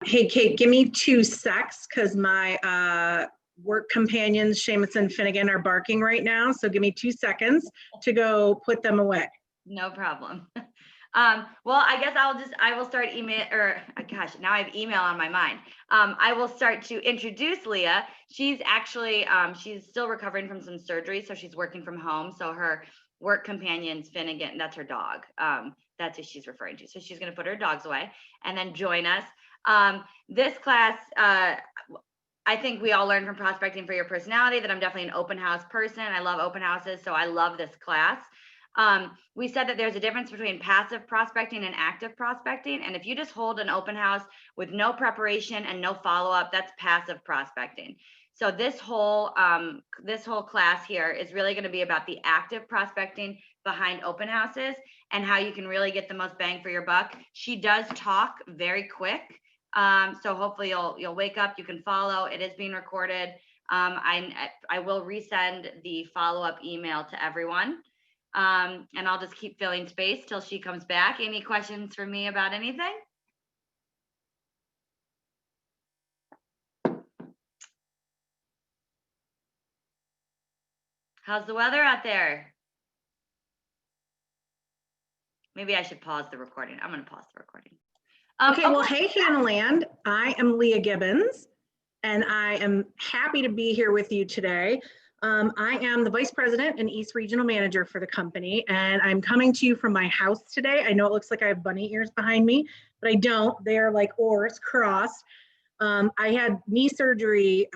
Hey, Kate, give me 2 secs because my work companions, Seamus and Finnegan, are barking right now. So give me 2 seconds to go put them away. No problem. Well, I guess I will start email, or gosh, now I have email on my mind. I will start to introduce Leah. She's actually, she's still recovering from some surgery, so she's working from home. So her work companions, Finnegan, that's her dog. That's who she's referring to. So she's going to put her dogs away and then join us. This class, I think we all learn from Prospecting for Your Personality that I'm definitely an open house person. I love open houses, so I love this class. We said that there's a difference between passive prospecting and active prospecting. And if you just hold an open house with no preparation and no follow-up, that's passive prospecting. So this whole class here is really going to be about the active prospecting behind open houses and how you can really get the most bang for your buck. She does talk very quick. So hopefully you'll wake up, you can follow. It is being recorded. I will resend the follow-up email to everyone. And I'll just keep filling space till she comes back. Any questions for me about anything? How's the weather out there? Maybe I should pause the recording. I'm going to pause the recording. Okay, well, hey, Hannah Land. I am Leah Gibbons, and I am happy to be here with you today. I am the Vice President and East Regional Manager for the company, and I'm coming to you from my house today. I know it looks like I have bunny ears behind me, but I don't. They're like oars crossed. I had knee surgery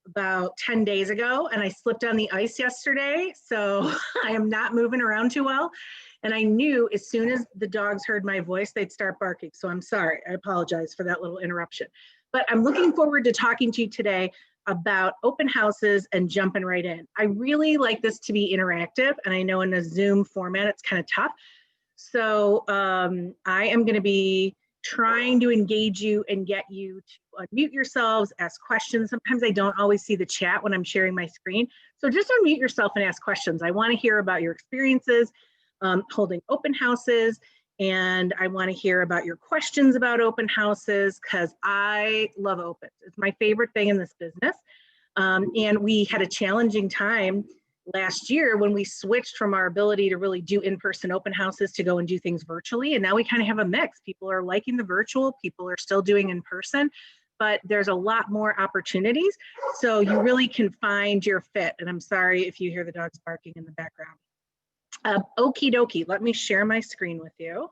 about 10 days ago, and I slipped on the ice yesterday, so I am not moving around too well. And I knew as soon as the dogs heard my voice, they'd start barking. So I'm sorry, I apologize for that little interruption. But I'm looking forward to talking to you today about open houses and jumping right in. I really like this to be interactive, and I know in a Zoom format, it's kind of tough. So I am gonna be trying to engage you and get you to unmute yourselves, ask questions. Sometimes I don't always see the chat when I'm sharing my screen. So just unmute yourself and ask questions. I wanna hear about your experiences holding open houses, and I want to hear about your questions about open houses because I love opens. It's my favorite thing in this business. And we had a challenging time last year when we switched from our ability to really do in-person open houses to go and do things virtually. And now we kind of have a mix. People are liking the virtual, people are still doing in person, but there's a lot more opportunities. So you really can find your fit. And I'm sorry if you hear the dogs barking in the background. Okie dokie, let me share my screen with you.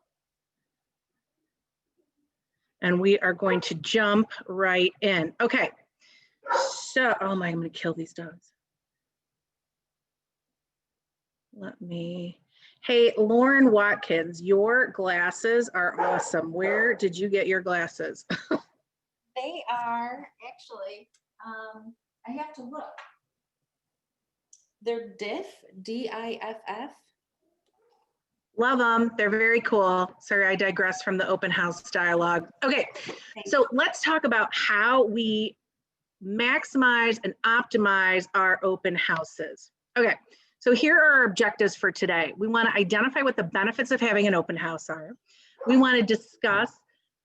And we are going to jump right in. Okay, so, oh my, I'm gonna kill these dogs. Let me, hey, Lauren Watkins, your glasses are awesome. Where did you get your glasses? They are actually, I have to look. They're Diff, D-I-F-F. Love them. They're very cool. Sorry, I digress from the open house dialogue. Okay, so let's talk about how we maximize and optimize our open houses. Okay, so here are our objectives for today. We want to identify what the benefits of having an open house are. We want to discuss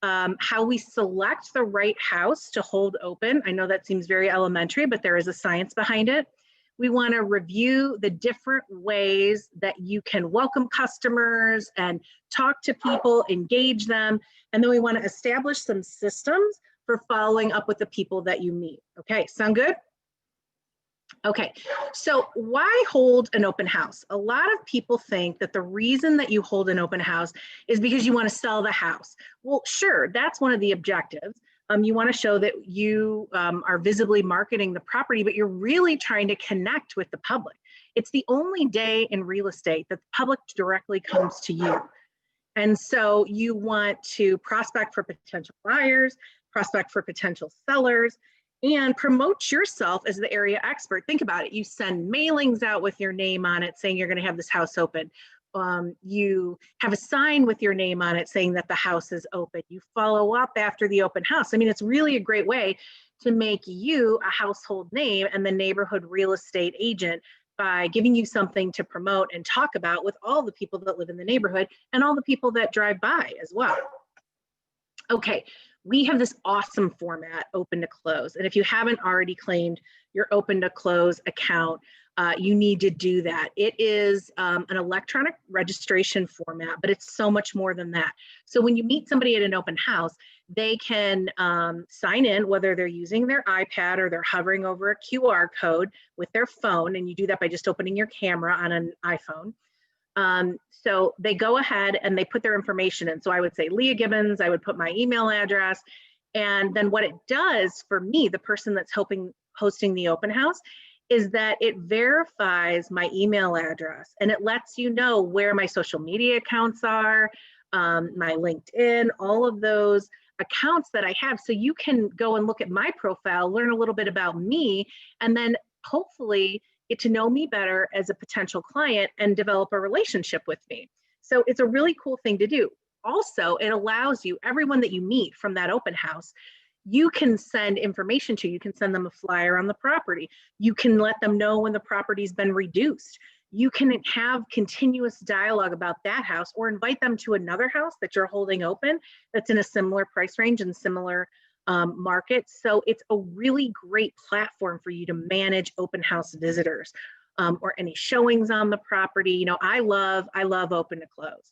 how we select the right house to hold open. I know that seems very elementary, but there is a science behind it. We want to review the different ways that you can welcome customers and talk to people, engage them. And then we want to establish some systems for following up with the people that you meet. Okay, sound good? Okay, so why hold an open house? A lot of people think that the reason that you hold an open house is because you want to sell the house. Well, sure, that's one of the objectives. You want to show that you are visibly marketing the property, but you're really trying to connect with the public. It's the only day in real estate that the public directly comes to you. And so you want to prospect for potential buyers, prospect for potential sellers, and promote yourself as the area expert. Think about it. You send mailings out with your name on it saying you're going to have this house open. You have a sign with your name on it saying that the house is open. You follow up after the open house. I mean, it's really a great way to make you a household name and the neighborhood real estate agent by giving you something to promote and talk about with all the people that live in the neighborhood and all the people that drive by as well. Okay, we have this awesome format, open to close. And if you haven't already claimed your open to close account, you need to do that. It is an electronic registration format, but it's so much more than that. So when you meet somebody at an open house, they can sign in, whether they're using their iPad or they're hovering over a QR code with their phone, and you do that by just opening your camera on an iPhone. So they go ahead and they put their information in. So I would say Leah Gibbons, I would put my email address, and then what it does for me, the person that's hosting the open house, is that it verifies my email address and it lets you know where my social media accounts are, my LinkedIn, all of those accounts that I have. So you can go and look at my profile, learn a little bit about me, and then hopefully get to know me better as a potential client and develop a relationship with me. So it's a really cool thing to do. Also, it allows you, everyone that you meet from that open house, you can send information to. You can send them a flyer on the property. You can let them know when the property's been reduced. You can have continuous dialogue about that house, or invite them to another house that you're holding open that's in a similar price range and similar market. So it's a really great platform for you to manage open house visitors or any showings on the property. You know, I love open to close.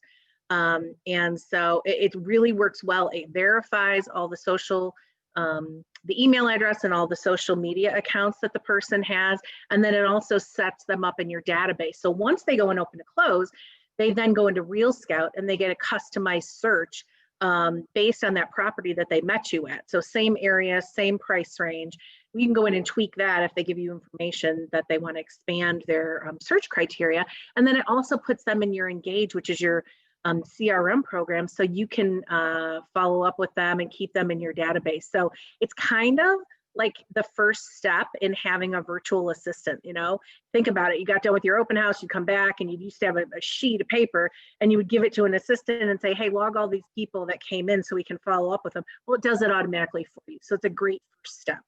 And so it really works well. It verifies all the social, the email address and all the social media accounts that the person has. And then it also sets them up in your database. So once they go in open to close, they then go into Real Scout and they get a customized search based on that property that they met you at. So same area, same price range. We can go in and tweak that if they give you information that they want to expand their search criteria. And then it also puts them in your Engage, which is your CRM program, so you can follow up with them and keep them in your database. So it's kind of like the first step in having a virtual assistant. You know, think about it. You got done with your open house, you come back, and you used to have a sheet of paper, and you would give it to an assistant and say, hey, log all these people that came in so we can follow up with them. Well, it does it automatically for you. So it's a great first step.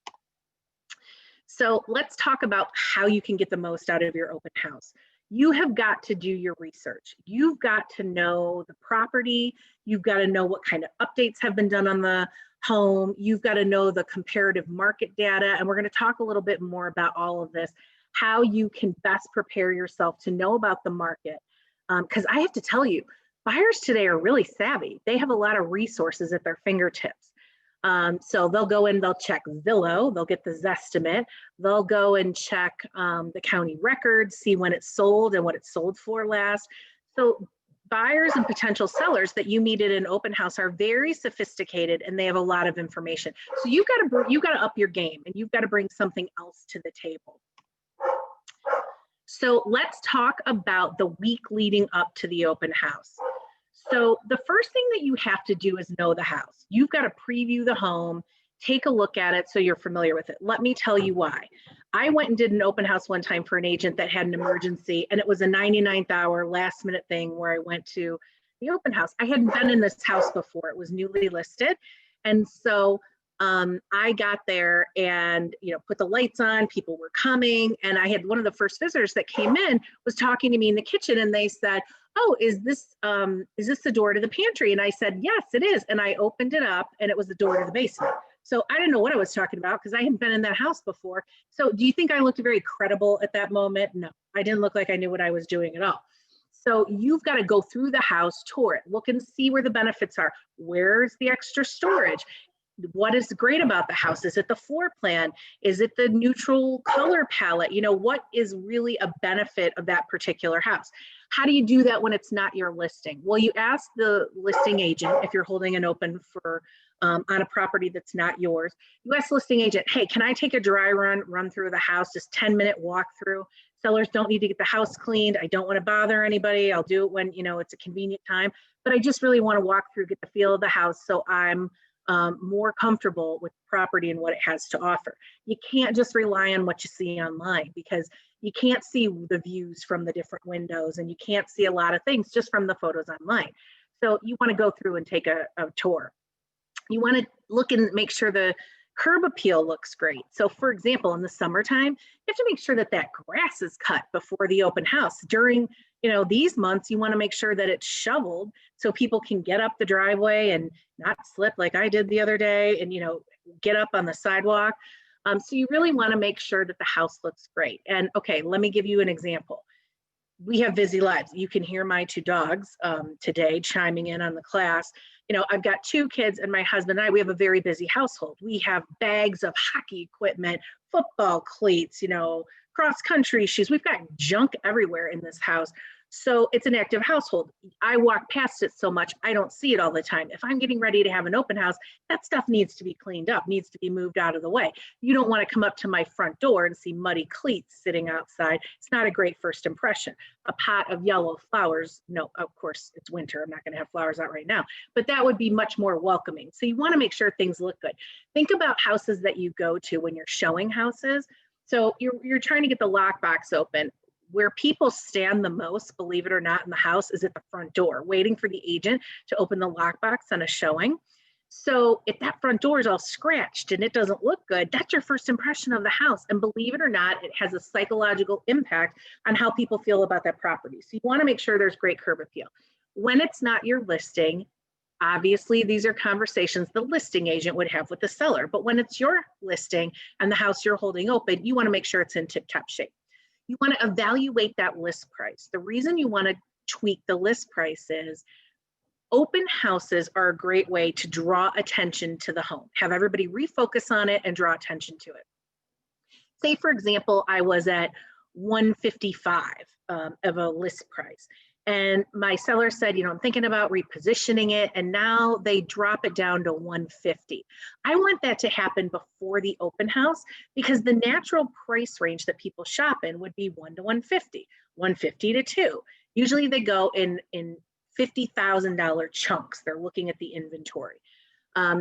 So let's talk about how you can get the most out of your open house. You have got to do your research. You've got to know the property. You've got to know what kind of updates have been done on the home. You've got to know the comparative market data. And we're going to talk a little bit more about all of this, how you can best prepare yourself to know about the market. Because I have to tell you, buyers today are really savvy. They have a lot of resources at their fingertips. So they'll go in, they'll check Zillow, they'll get the Zestimate, they'll go and check the county records, see when it's sold and what it's sold for last. So buyers and potential sellers that you meet at an open house are very sophisticated and they have a lot of information. So you've got to up your game and you've got to bring something else to the table. So let's talk about the week leading up to the open house. So the first thing that you have to do is know the house. You've got to preview the home, take a look at it so you're familiar with it. Let me tell you why. I went and did an open house one time for an agent that had an emergency, and it was a 99th hour last minute thing where I went to the open house. I hadn't been in this house before. It was newly listed. And so I got there and, you know, put the lights on, people were coming, and I had one of the first visitors that came in was talking to me in the kitchen, and they said, oh, is this the door to the pantry? And I said, yes, it is. And I opened it up and it was the door to the basement. So I didn't know what I was talking about because I hadn't been in that house before. So do you think I looked very credible at that moment? No, I didn't look like I knew what I was doing at all. So you've got to go through the house, tour it, look and see where the benefits are. Where's the extra storage? What is great about the house? Is it the floor plan? Is it the neutral color palette? You know, what is really a benefit of that particular house? How do you do that when it's not your listing? Well, you ask the listing agent, if you're holding an open for on a property that's not yours, you ask the listing agent, hey, can I take a dry run through the house, just 10-minute walkthrough? Sellers don't need to get the house cleaned. I don't want to bother anybody. I'll do it when, you know, it's a convenient time, but I just really want to walk through, get the feel of the house so I'm more comfortable with the property and what it has to offer. You can't just rely on what you see online because you can't see the views from the different windows and you can't see a lot of things just from the photos online. So you want to go through and take a tour. You want to look and make sure the curb appeal looks great. So for example, in the summertime, you have to make sure that that grass is cut before the open house. During You know, these months you want to make sure that it's shoveled so people can get up the driveway and not slip like I did the other day and, you know, get up on the sidewalk. So you really want to make sure that the house looks great. And okay, let me give you an example. We have busy lives. You can hear my two dogs today chiming in on the class. You know, I've got two kids and my husband and I, we have a very busy household. We have bags of hockey equipment, football cleats, you know, cross country shoes. We've got junk everywhere in this house. So it's an active household. I walk past it so much, I don't see it all the time. If I'm getting ready to have an open house, that stuff needs to be cleaned up, needs to be moved out of the way. You don't want to come up to my front door and see muddy cleats sitting outside. It's not a great first impression. A pot of yellow flowers, no, of course it's winter, I'm not going to have flowers out right now, but that would be much more welcoming. So you want to make sure things look good. Think about houses that you go to when you're showing houses. So you're trying to get the lockbox open. Where people stand the most, believe it or not, in the house is at the front door, waiting for the agent to open the lockbox on a showing. So if that front door is all scratched and it doesn't look good, that's your first impression of the house. And believe it or not, it has a psychological impact on how people feel about that property. So you want to make sure there's great curb appeal. When it's not your listing, obviously these are conversations the listing agent would have with the seller. But when it's your listing and the house you're holding open, you want to make sure it's in tip-top shape. You want to evaluate that list price. The reason you want to tweak the list price is open houses are a great way to draw attention to the home, have everybody refocus on it and draw attention to it. Say, for example, I was at 155 of a list price. And my seller said, you know, I'm thinking about repositioning it, and now they drop it down to 150. I want that to happen before the open house because the natural price range that people shop in would be 1 to 150, 150 to 2. Usually they go in $50,000 chunks. They're looking at the inventory.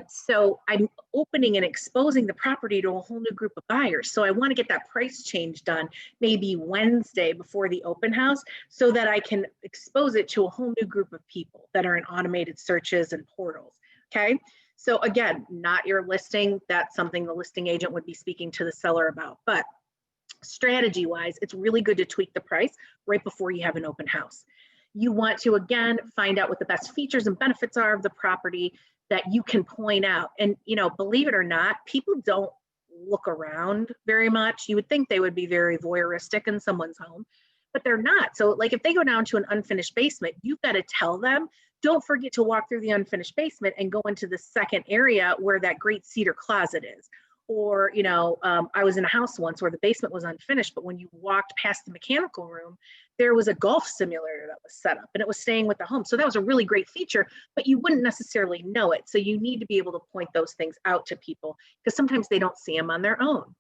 So I'm opening and exposing the property to a whole new group of buyers. So I want to get that price change done maybe Wednesday before the open house so that I can expose it to a whole new group of people that are in automated searches and portals. Okay. So again, not your listing. That's something the listing agent would be speaking to the seller about. But strategy wise, it's really good to tweak the price right before you have an open house. You want to, again, find out what the best features and benefits are of the property that you can point out. And, you know, believe it or not, people don't look around very much. You would think they would be very voyeuristic in someone's home, but they're not. So like if they go down to an unfinished basement, you've got to tell them, don't forget to walk through the unfinished basement and go into the second area where that great cedar closet is. Or, you know, I was in a house once where the basement was unfinished, but when you walked past the mechanical room, there was a golf simulator that was set up and it was staying with the home. So that was a really great feature, but you wouldn't necessarily know it. So you need to be able to point those things out to people because sometimes they don't see them on their own.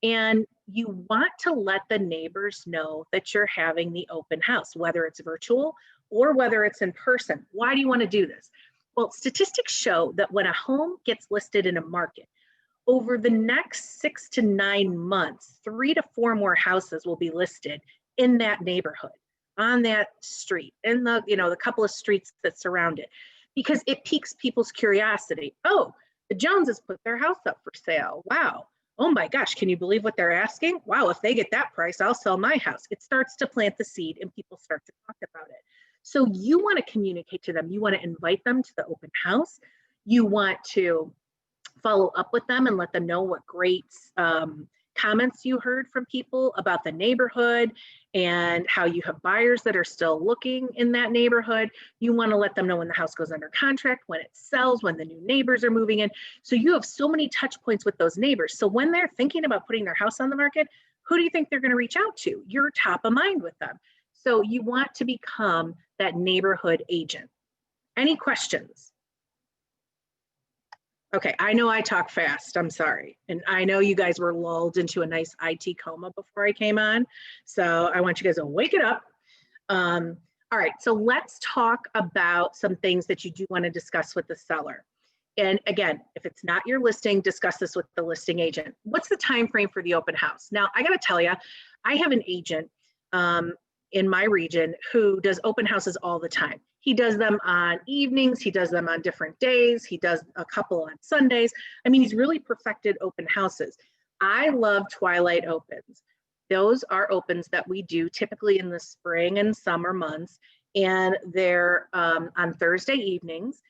And you want to let the neighbors know that you're having the open house, whether it's virtual or whether it's in person. Why do you want to do this? Well, statistics show that when a home gets listed in a market, over the next 6 to 9 months, 3 to 4 more houses will be listed in that neighborhood, on that street, in the, you know, the couple of streets that surround it, because it piques people's curiosity. Oh, the Joneses put their house up for sale. Wow. Oh my gosh, can you believe what they're asking? Wow, if they get that price, I'll sell my house. It starts to plant the seed and people start to talk about it. So you want to communicate to them. You want to invite them to the open house. You want to follow up with them and let them know what great comments you heard from people about the neighborhood and how you have buyers that are still looking in that neighborhood. You want to let them know when the house goes under contract, when it sells, when the new neighbors are moving in. So you have so many touch points with those neighbors. So when they're thinking about putting their house on the market, who do you think they're going to reach out to? You're top of mind with them. So you want to become that neighborhood agent. Any questions? Okay, I know I talk fast, I'm sorry. And I know you guys were lulled into a nice IT coma before I came on. So I want you guys to wake it up. All right, so let's talk about some things that you do want to discuss with the seller. And again, if it's not your listing, discuss this with the listing agent. What's the time frame for the open house? Now, I gotta tell you, I have an agent in my region who does open houses all the time. He does them on evenings, he does them on different days, he does a couple on Sundays. I mean, he's really perfected open houses. I love twilight opens. those are opens that we do typically in the spring and summer months, and they're on Thursday evenings.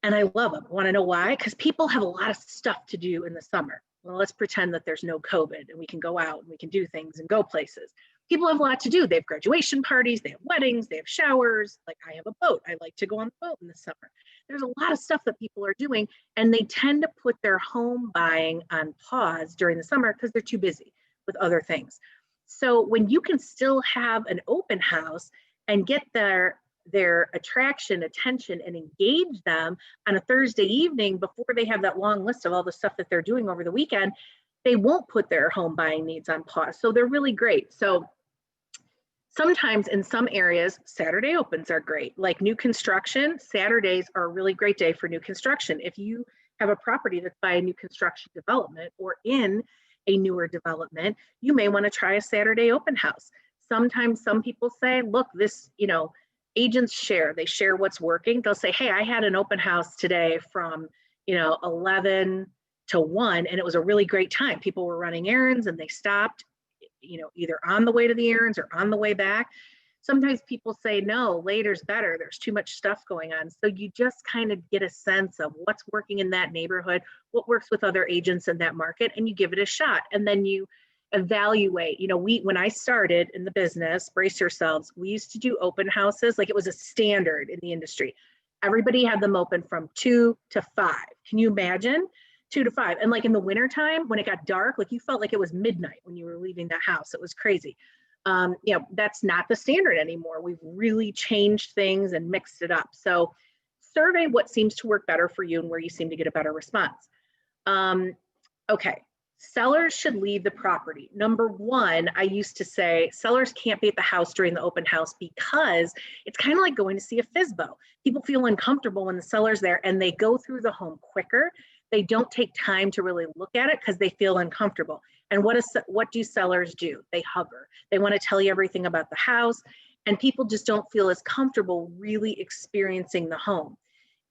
And I love them. Want to know why? Because people have a lot of stuff to do in the summer. Well, let's pretend that there's no COVID and we can go out and we can do things and go places. People have a lot to do. They have graduation parties, they have weddings, they have showers. Like I have a boat. I like to go on the boat in the summer. There's a lot of stuff that people are doing, and they tend to put their home buying on pause during the summer because they're too busy with other things. So when you can still have an open house and get their attraction, attention, and engage them on a Thursday evening before they have that long list of all the stuff that they're doing over the weekend, they won't put their home buying needs on pause. So they're really great. So sometimes in some areas, Saturday opens are great. Like new construction, Saturdays are a really great day for new construction. If you have a property that's by a new construction development or in a newer development, you may want to try a Saturday open house. Sometimes some people say, look, this, agents share, they share what's working. They'll say, hey, I had an open house today from, 11 to 1, and it was a really great time. People were running errands and they stopped, either on the way to the errands or on the way back. Sometimes people say, no, later's better. There's too much stuff going on. So you just kind of get a sense of what's working in that neighborhood, what works with other agents in that market, and you give it a shot. And then you evaluate. When I started in the business, brace yourselves, we used to do open houses like it was a standard in the industry. Everybody had them open from 2 to 5. Can you imagine? 2 to 5. And like in the wintertime, when it got dark, like you felt like it was midnight when you were leaving that house. It was crazy. That's not the standard anymore. We've really changed things and mixed it up. So survey what seems to work better for you and where you seem to get a better response. Okay. Sellers should leave the property. Number one, I used to say sellers can't be at the house during the open house because it's kind of like going to see a FSBO. People feel uncomfortable when the seller's there and they go through the home quicker. They don't take time to really look at it because they feel uncomfortable. And what do sellers do? They hover. They want to tell you everything about the house, and people just don't feel as comfortable really experiencing the home.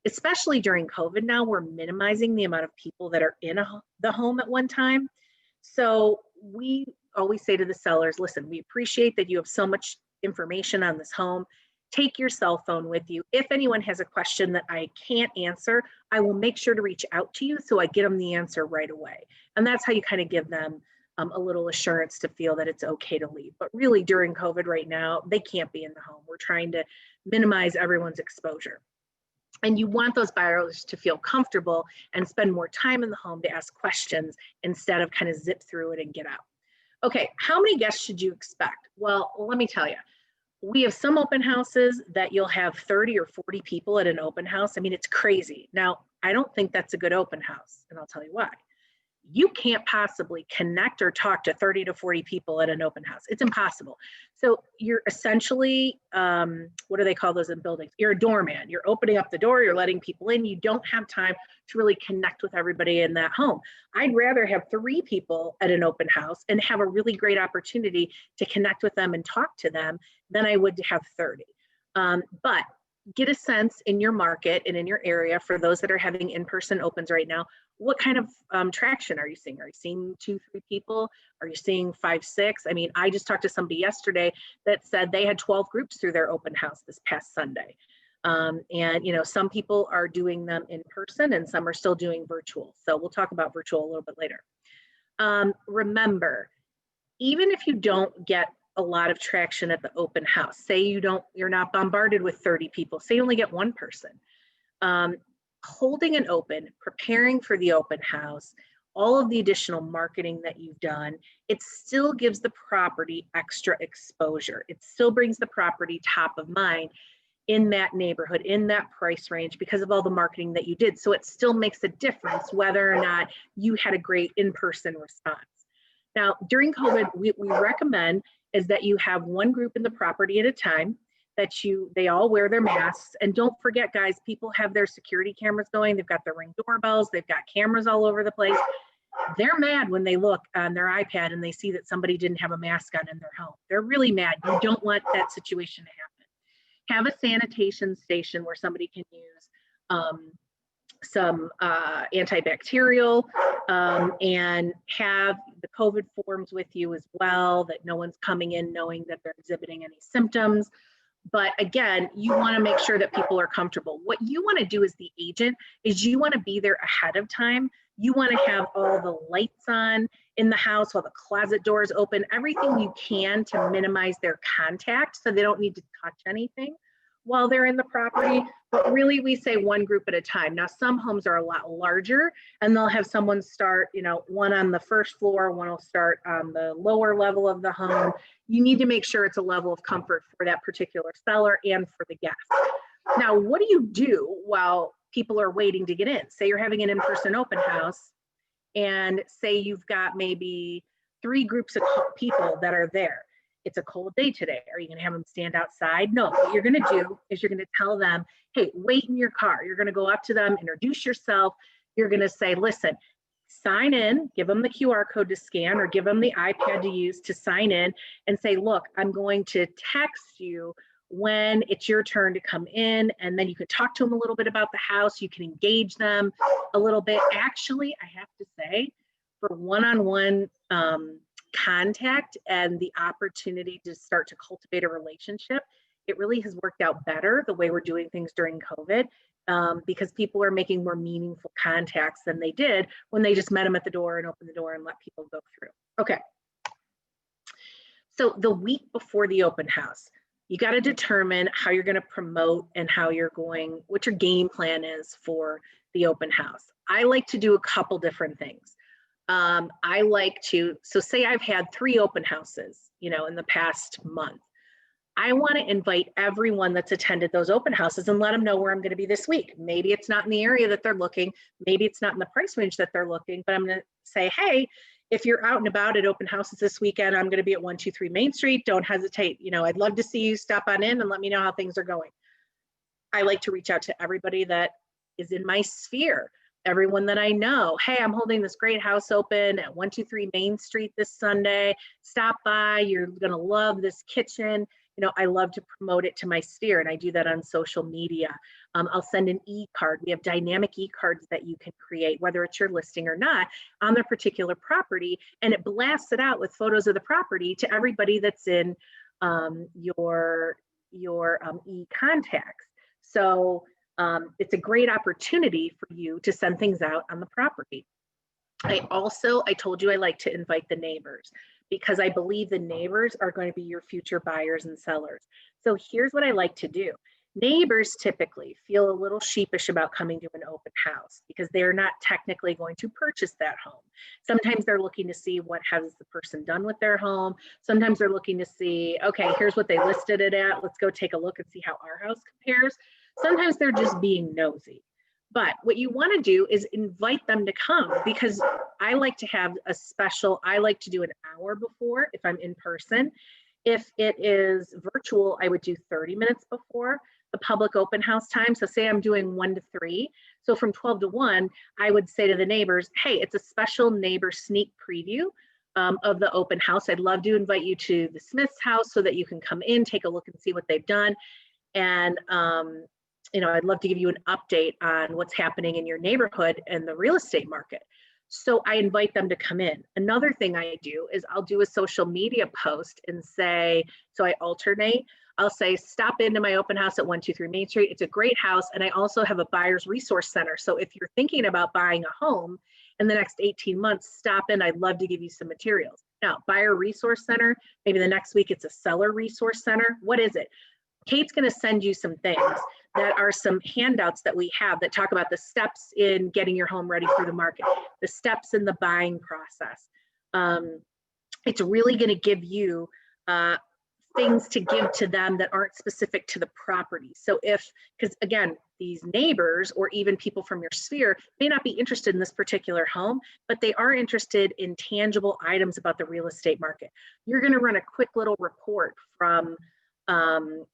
Especially during COVID now, we're minimizing the amount of people that are in the home at one time. So we always say to the sellers, listen, we appreciate that you have so much information on this home. Take your cell phone with you. If anyone has a question that I can't answer, I will make sure to reach out to you so I get them the answer right away. And that's how you kind of give them a little assurance to feel that it's okay to leave. But really during COVID right now, they can't be in the home. We're trying to minimize everyone's exposure. And you want those buyers to feel comfortable and spend more time in the home to ask questions instead of kind of zip through it and get out. Okay, how many guests should you expect? Well, let me tell you, we have some open houses that you'll have 30 or 40 people at an open house. I mean, it's crazy. Now, I don't think that's a good open house, and I'll tell you why. You can't possibly connect or talk to 30 to 40 people at an open house. It's impossible. So you're essentially, what do they call those in buildings? You're a doorman. You're opening up the door, you're letting people in. You don't have time to really connect with everybody in that home. I'd rather have 3 people at an open house and have a really great opportunity to connect with them and talk to them than I would to have 30. But get a sense in your market and in your area for those that are having in-person opens right now. What kind of traction are you seeing? Are you seeing 2, 3 people? Are you seeing 5, 6? I mean, I just talked to somebody yesterday that said they had 12 groups through their open house this past Sunday. And some people are doing them in person and some are still doing virtual. So we'll talk about virtual a little bit later. Remember, even if you don't get a lot of traction at the open house, say you're not bombarded with 30 people, say you only get 1 person. Holding an open, preparing for the open house, all of the additional marketing that you've done, it still gives the property extra exposure. It still brings the property top of mind in that neighborhood, in that price range, because of all the marketing that you did. So it still makes a difference whether or not you had a great in-person response. Now, during COVID, we recommend is that you have 1 group in the property at a time, that they all wear their masks. And don't forget, guys, people have their security cameras going. They've got their Ring doorbells. They've got cameras all over the place. They're mad when they look on their iPad and they see that somebody didn't have a mask on in their home. They're really mad. You don't want that situation to happen. Have a sanitation station where somebody can use some antibacterial and have the COVID forms with you as well, that no one's coming in knowing that they're exhibiting any symptoms. But again, you want to make sure that people are comfortable. What you want to do as the agent is you want to be there ahead of time. You want to have all the lights on in the house, all the closet doors open, everything you can to minimize their contact so they don't need to touch anything while they're in the property. But really, we say one group at a time. Now, some homes are a lot larger and they'll have someone start, one on the first floor, one will start on the lower level of the home. You need to make sure it's a level of comfort for that particular seller and for the guest. Now, what do you do while people are waiting to get in? Say you're having an in-person open house and say you've got maybe 3 groups of people that are there. It's a cold day today. Are you going to have them stand outside? No. What you're going to do is you're going to tell them, hey, wait in your car. You're going to go up to them, introduce yourself. You're going to say, listen, sign in, give them the QR code to scan or give them the iPad to use to sign in and say, look, I'm going to text you when it's your turn to come in. And then you can talk to them a little bit about the house. You can engage them a little bit. Actually, I have to say, for one-on-one contact and the opportunity to start to cultivate a relationship, it really has worked out better the way we're doing things during COVID, because people are making more meaningful contacts than they did when they just met them at the door and opened the door and let people go through. Okay. So the week before the open house, you got to determine how you're going to promote and what your game plan is for the open house. I like to do a couple different things. So say I've had 3 open houses, in the past month. I want to invite everyone that's attended those open houses and let them know where I'm going to be this week. Maybe it's not in the area that they're looking. Maybe it's not in the price range that they're looking, but I'm going to say, hey, if you're out and about at open houses this weekend, I'm going to be at 123 Main Street. Don't hesitate. I'd love to see you. Stop on in and let me know how things are going. I like to reach out to everybody that is in my sphere. Everyone that I know, hey, I'm holding this great house open at 123 Main Street this Sunday. Stop by. You're going to love this kitchen. I love to promote it to my sphere, and I do that on social media. I'll send an e-card. We have dynamic e-cards that you can create, whether it's your listing or not, on their particular property, and it blasts it out with photos of the property to everybody that's in your e-contacts. So it's a great opportunity for you to send things out on the property. I told you I like to invite the neighbors because I believe the neighbors are going to be your future buyers and sellers. So here's what I like to do. Neighbors typically feel a little sheepish about coming to an open house because they're not technically going to purchase that home. Sometimes they're looking to see what has the person done with their home. Sometimes they're looking to see, okay, here's what they listed it at. Let's go take a look and see how our house compares. Sometimes they're just being nosy. But what you want to do is invite them to come, because I like to have I like to do an hour before if I'm in person. If it is virtual, I would do 30 minutes before the public open house time. So say I'm doing 1 to 3. So from 12 to 1, I would say to the neighbors, hey, it's a special neighbor sneak preview of the open house. I'd love to invite you to the Smith's house so that you can come in, take a look and see what they've done. And I'd love to give you an update on what's happening in your neighborhood and the real estate market. So I invite them to come in. Another thing I do is I'll do a social media post and say, so I alternate. I'll say, stop into my open house at 123 Main Street. It's a great house. And I also have a buyer's resource center. So if you're thinking about buying a home in the next 18 months, stop in. I'd love to give you some materials. Now, buyer resource center, maybe the next week it's a seller resource center. What is it? Kate's going to send you some things that are some handouts that we have that talk about the steps in getting your home ready for the market, the steps in the buying process. It's really going to give you things to give to them that aren't specific to the property. So because again, these neighbors or even people from your sphere may not be interested in this particular home, but they are interested in tangible items about the real estate market. You're going to run a quick little report from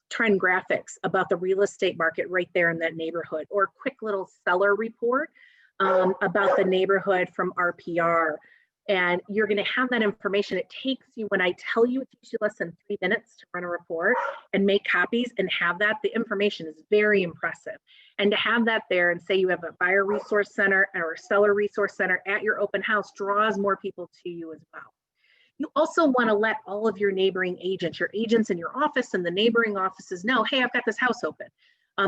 Trend Graphics about the real estate market right there in that neighborhood, or a quick little seller report about the neighborhood from RPR, And you're going to have that information. It takes you, when I tell you, it takes you less than 3 minutes to run a report and make copies and have that. The information is very impressive. And to have that there and say you have a buyer resource center or a seller resource center at your open house draws more people to you as well. You also want to let all of your neighboring agents, your agents in your office and the neighboring offices know, hey, I've got this house open,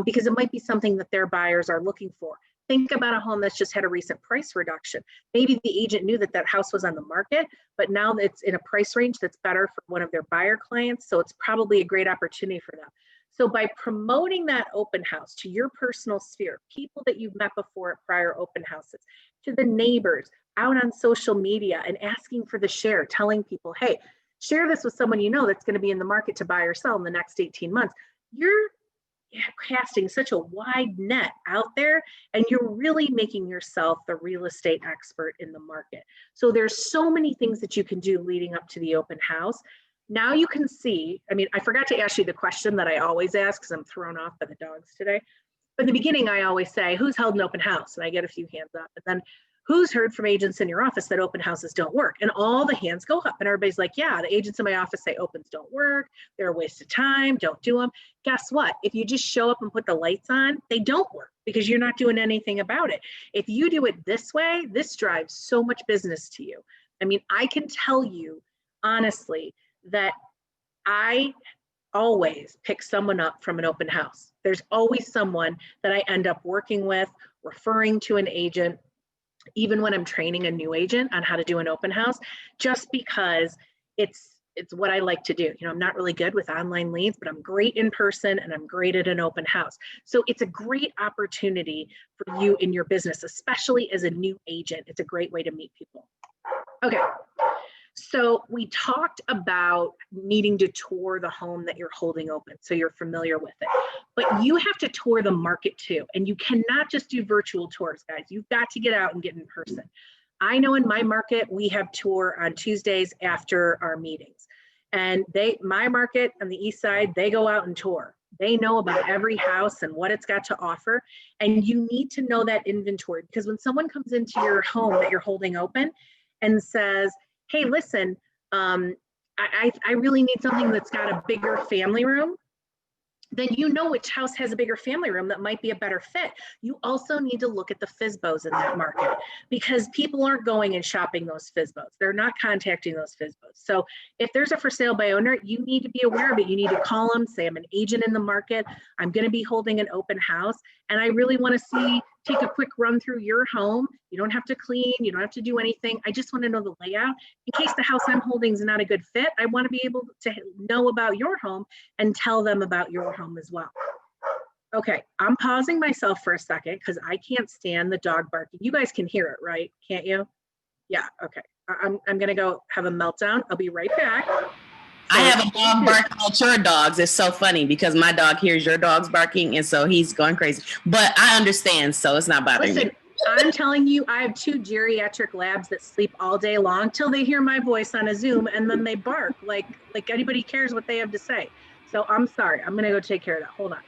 because it might be something that their buyers are looking for. Think about a home that's just had a recent price reduction. Maybe the agent knew that that house was on the market, but now it's in a price range that's better for one of their buyer clients. So it's probably a great opportunity for them. So by promoting that open house to your personal sphere, people that you've met before at prior open houses, to the neighbors, out on social media and asking for the share, telling people, hey, share this with someone you know that's going to be in the market to buy or sell in the next 18 months. You're casting such a wide net out there, and you're really making yourself the real estate expert in the market. So there's so many things that you can do leading up to the open house. Now you can see, I mean, I forgot to ask you the question that I always ask because I'm thrown off by the dogs today. But in the beginning, I always say, who's held an open house? And I get a few hands up. And then, who's heard from agents in your office that open houses don't work? And all the hands go up and everybody's like, yeah, the agents in my office say opens don't work. They're a waste of time. Don't do them. Guess what? If you just show up and put the lights on, they don't work because you're not doing anything about it. If you do it this way, this drives so much business to you. I mean, I can tell you honestly that I always pick someone up from an open house. There's always someone that I end up working with, referring to an agent, even when I'm training a new agent on how to do an open house, just because it's what I like to do. You know, I'm not really good with online leads, but I'm great in person and I'm great at an open house. So it's a great opportunity for you in your business, especially as a new agent. It's a great way to meet people. Okay. So we talked about needing to tour the home that you're holding open, so you're familiar with it. But you have to tour the market too, and you cannot just do virtual tours, guys. You've got to get out and get in person. I know in my market, we have tour on Tuesdays after our meetings. And my market on the east side, they go out and tour. They know about every house and what it's got to offer. And you need to know that inventory, because when someone comes into your home that you're holding open and says, hey, listen, I really need something that's got a bigger family room, then you know which house has a bigger family room that might be a better fit. You also need to look at the FSBOs in that market, because people aren't going and shopping those FSBOs. They're not contacting those FSBOs. So if there's a for sale by owner, you need to be aware of it. You need to call them, say, I'm an agent in the market. I'm going to be holding an open house, and I really want to take a quick run through your home. You don't have to clean. You don't have to do anything. I just want to know the layout. In case the house I'm holding is not a good fit, I want to be able to know about your home and tell them about your home as well. Okay, I'm pausing myself for a second because I can't stand the dog barking. You guys can hear it, right? Can't you? Yeah, okay. I'm going to go have a meltdown. I'll be right back. I have a dog barking at your dogs. It's so funny because my dog hears your dogs barking, and so he's going crazy. But I understand, so it's not bothering me. I'm telling you, I have 2 geriatric labs that sleep all day long till they hear my voice on a Zoom, and then they bark like anybody cares what they have to say. So I'm sorry. I'm going to go take care of that. Hold on.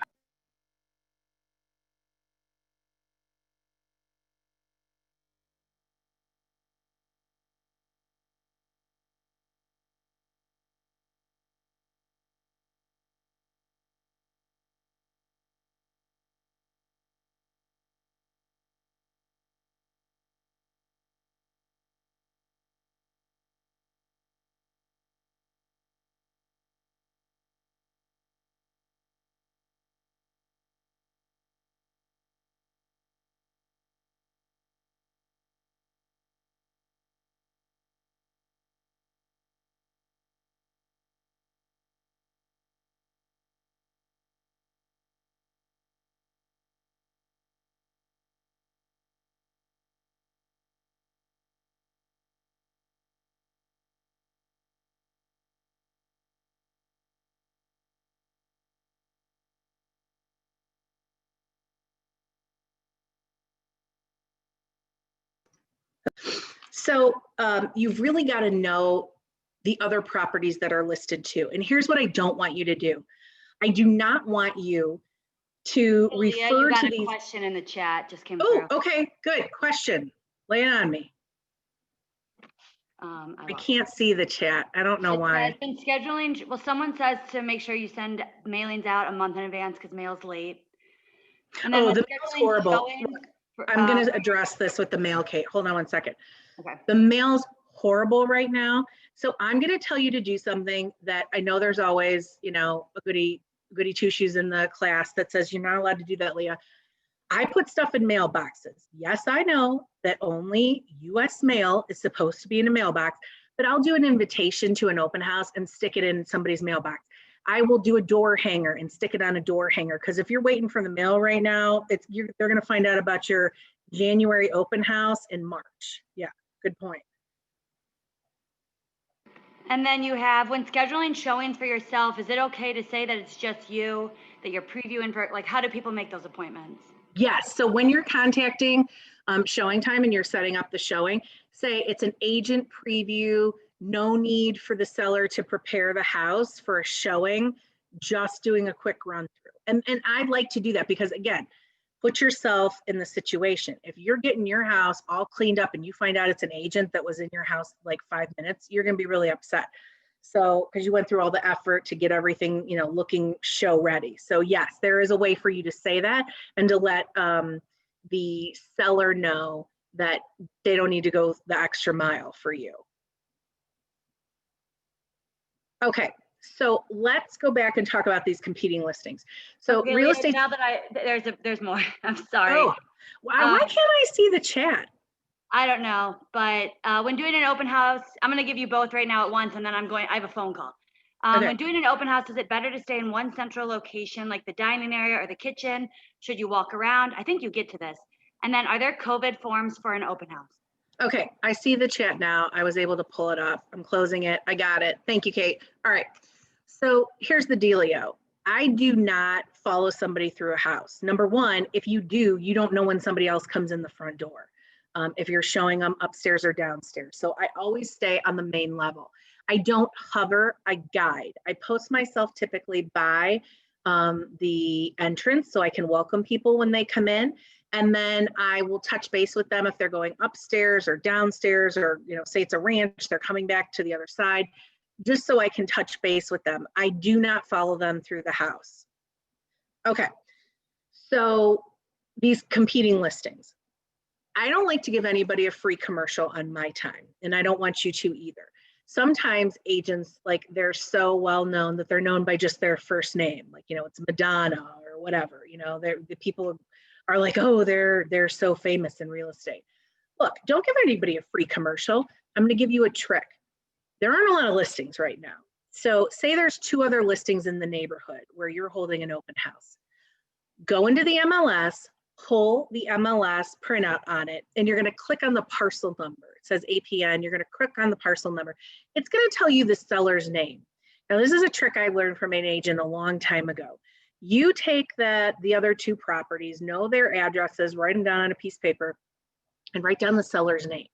So you've really got to know the other properties that are listed too. And here's what I don't want you to do. I do not want you to refer to these. Question in the chat just came through. Oh, okay, good question. Lay it on me. I lost can't see the chat. I don't know it. why. Been scheduling, well, someone says to make sure you send mailings out a month in advance because mail's late. And then Oh, when the mail's scheduling horrible. showings for- I'm going to address this with the mail, Kate. Hold on one second. Okay. The mail's horrible right now. So I'm going to tell you to do something that I know there's always, you know, a goody two shoes in the class that says you're not allowed to do that, Leah. I put stuff in mailboxes. Yes, I know that only US mail is supposed to be in a mailbox, but I'll do an invitation to an open house and stick it in somebody's mailbox. I will do a door hanger and stick it on a door hanger, because if you're waiting for the mail right now, they're going to find out about your January open house in March. Yeah, good point. And then you have, when scheduling showings for yourself, is it okay to say that it's just you, that you're previewing for, like, how do people make those appointments? Yes, so when you're contacting Showing Time and you're setting up the showing, say it's an agent preview, no need for the seller to prepare the house for a showing, just doing a quick run through. And I'd like to do that because, again, put yourself in the situation. If you're getting your house all cleaned up and you find out it's an agent that was in your house like 5 minutes, you're going to be really upset. So, because you went through all the effort to get everything, you know, looking show ready. So yes, there is a way for you to say that and to let the seller know that they don't need to go the extra mile for you. Okay, so let's go back and talk about these competing listings. So Okay, real Leah, estate. now that there's more. I'm sorry. Oh, why can't I see the chat? I don't know, but when doing an open house, I'm going to give you both right now at once, and then I have a phone call. Okay. When doing an open house, is it better to stay in one central location, like the dining area or the kitchen? Should you walk around? I think you get to this. And then, are there COVID forms for an open house? Okay, I see the chat now. I was able to pull it up. I'm closing it. I got it. Thank you, Kate. All right. So here's the dealio. I do not follow somebody through a house. Number one, if you do, you don't know when somebody else comes in the front door. If you're showing them upstairs or downstairs. So I always stay on the main level. I don't hover, I guide. I post myself typically by the entrance so I can welcome people when they come in. And then I will touch base with them if they're going upstairs or downstairs, or, you know, say it's a ranch, they're coming back to the other side, just so I can touch base with them. I do not follow them through the house. Okay, so these competing listings. I don't like to give anybody a free commercial on my time, and I don't want you to either. Sometimes agents, like, they're so well known that they're known by just their first name, like, you know, it's Madonna or whatever, you know, the people are like, oh, they're so famous in real estate. Look, don't give anybody a free commercial. I'm going to give you a trick. There aren't a lot of listings right now. So say there's 2 other listings in the neighborhood where you're holding an open house. Go into the MLS, pull the MLS printout on it, and you're going to click on the parcel number. It says APN. You're going to click on the parcel number. It's going to tell you the seller's name. Now, this is a trick I learned from an agent a long time ago. You take the other 2 properties, know their addresses, write them down on a piece of paper, and write down the seller's name.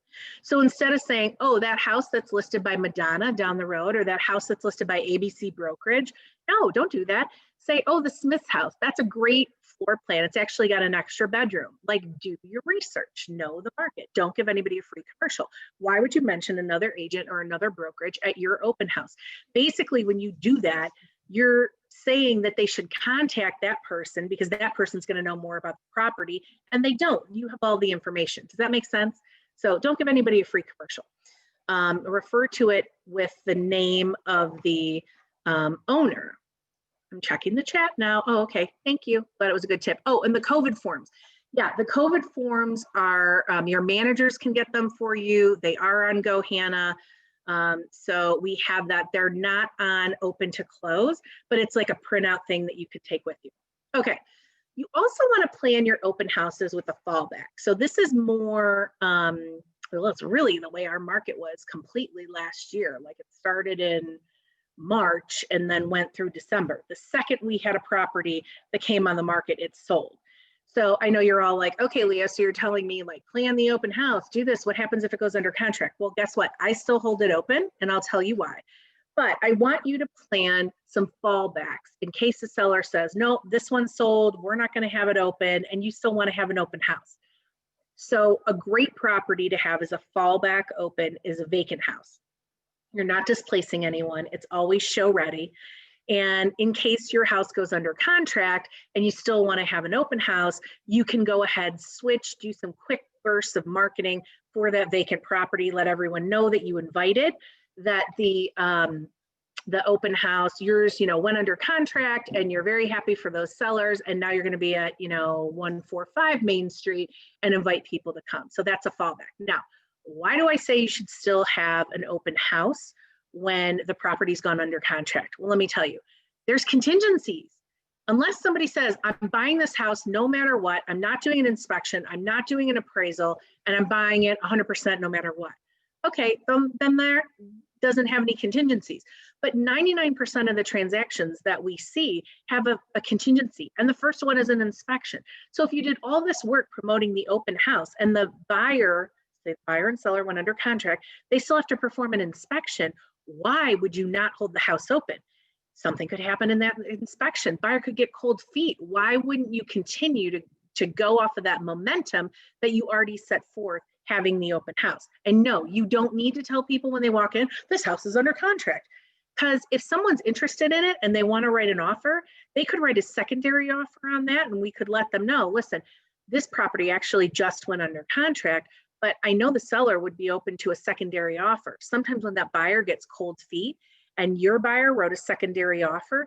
So instead of saying, oh, that house that's listed by Madonna down the road, or that house that's listed by ABC Brokerage, no, don't do that. Say, oh, the Smith's house, that's a great floor plan. It's actually got an extra bedroom. Like, do your research, know the market. Don't give anybody a free commercial. Why would you mention another agent or another brokerage at your open house? Basically, when you do that, you're saying that they should contact that person because that person's going to know more about the property, and they don't. You have all the information. Does that make sense? So don't give anybody a free commercial. Refer to it with the name of the owner. I'm checking the chat now. Oh, okay. Thank you. But it was a good tip. Oh, and the COVID forms. Yeah, the COVID forms are, your managers can get them for you. They are on GoHanna. So we have that. They're not on open to close, but it's like a printout thing that you could take with you. Okay. You also want to plan your open houses with a fallback. So this is more, well, it's really the way our market was completely last year. Like, it started in March and then went through December. The second we had a property that came on the market, it sold. So I know you're all like, okay, Leah, so you're telling me, like, plan the open house, do this. What happens if it goes under contract? Well, guess what? I still hold it open, and I'll tell you why. But I want you to plan some fallbacks in case the seller says, no, this one sold, we're not going to have it open, and you still want to have an open house. So a great property to have as a fallback open is a vacant house. You're not displacing anyone. It's always show ready. And in case your house goes under contract and you still want to have an open house, you can go ahead, switch, do some quick bursts of marketing for that vacant property, let everyone know that you invited, that the open house, yours, went under contract and you're very happy for those sellers. And now you're going to be at, 145 Main Street and invite people to come. So that's a fallback. Now, why do I say you should still have an open house when the property's gone under contract? Well, let me tell you, there's contingencies. Unless somebody says, I'm buying this house no matter what, I'm not doing an inspection, I'm not doing an appraisal, and I'm buying it 100% no matter what. Okay, then there doesn't have any contingencies. But 99% of the transactions that we see have a contingency. And the first one is an inspection. So if you did all this work promoting the open house and the buyer and seller went under contract, they still have to perform an inspection. Why would you not hold the house open? Something could happen in that inspection. Buyer could get cold feet. Why wouldn't you continue to go off of that momentum that you already set forth having the open house? And no, you don't need to tell people when they walk in, this house is under contract. Because if someone's interested in it and they want to write an offer, they could write a secondary offer on that and we could let them know, listen, this property actually just went under contract, but I know the seller would be open to a secondary offer. Sometimes when that buyer gets cold feet and your buyer wrote a secondary offer,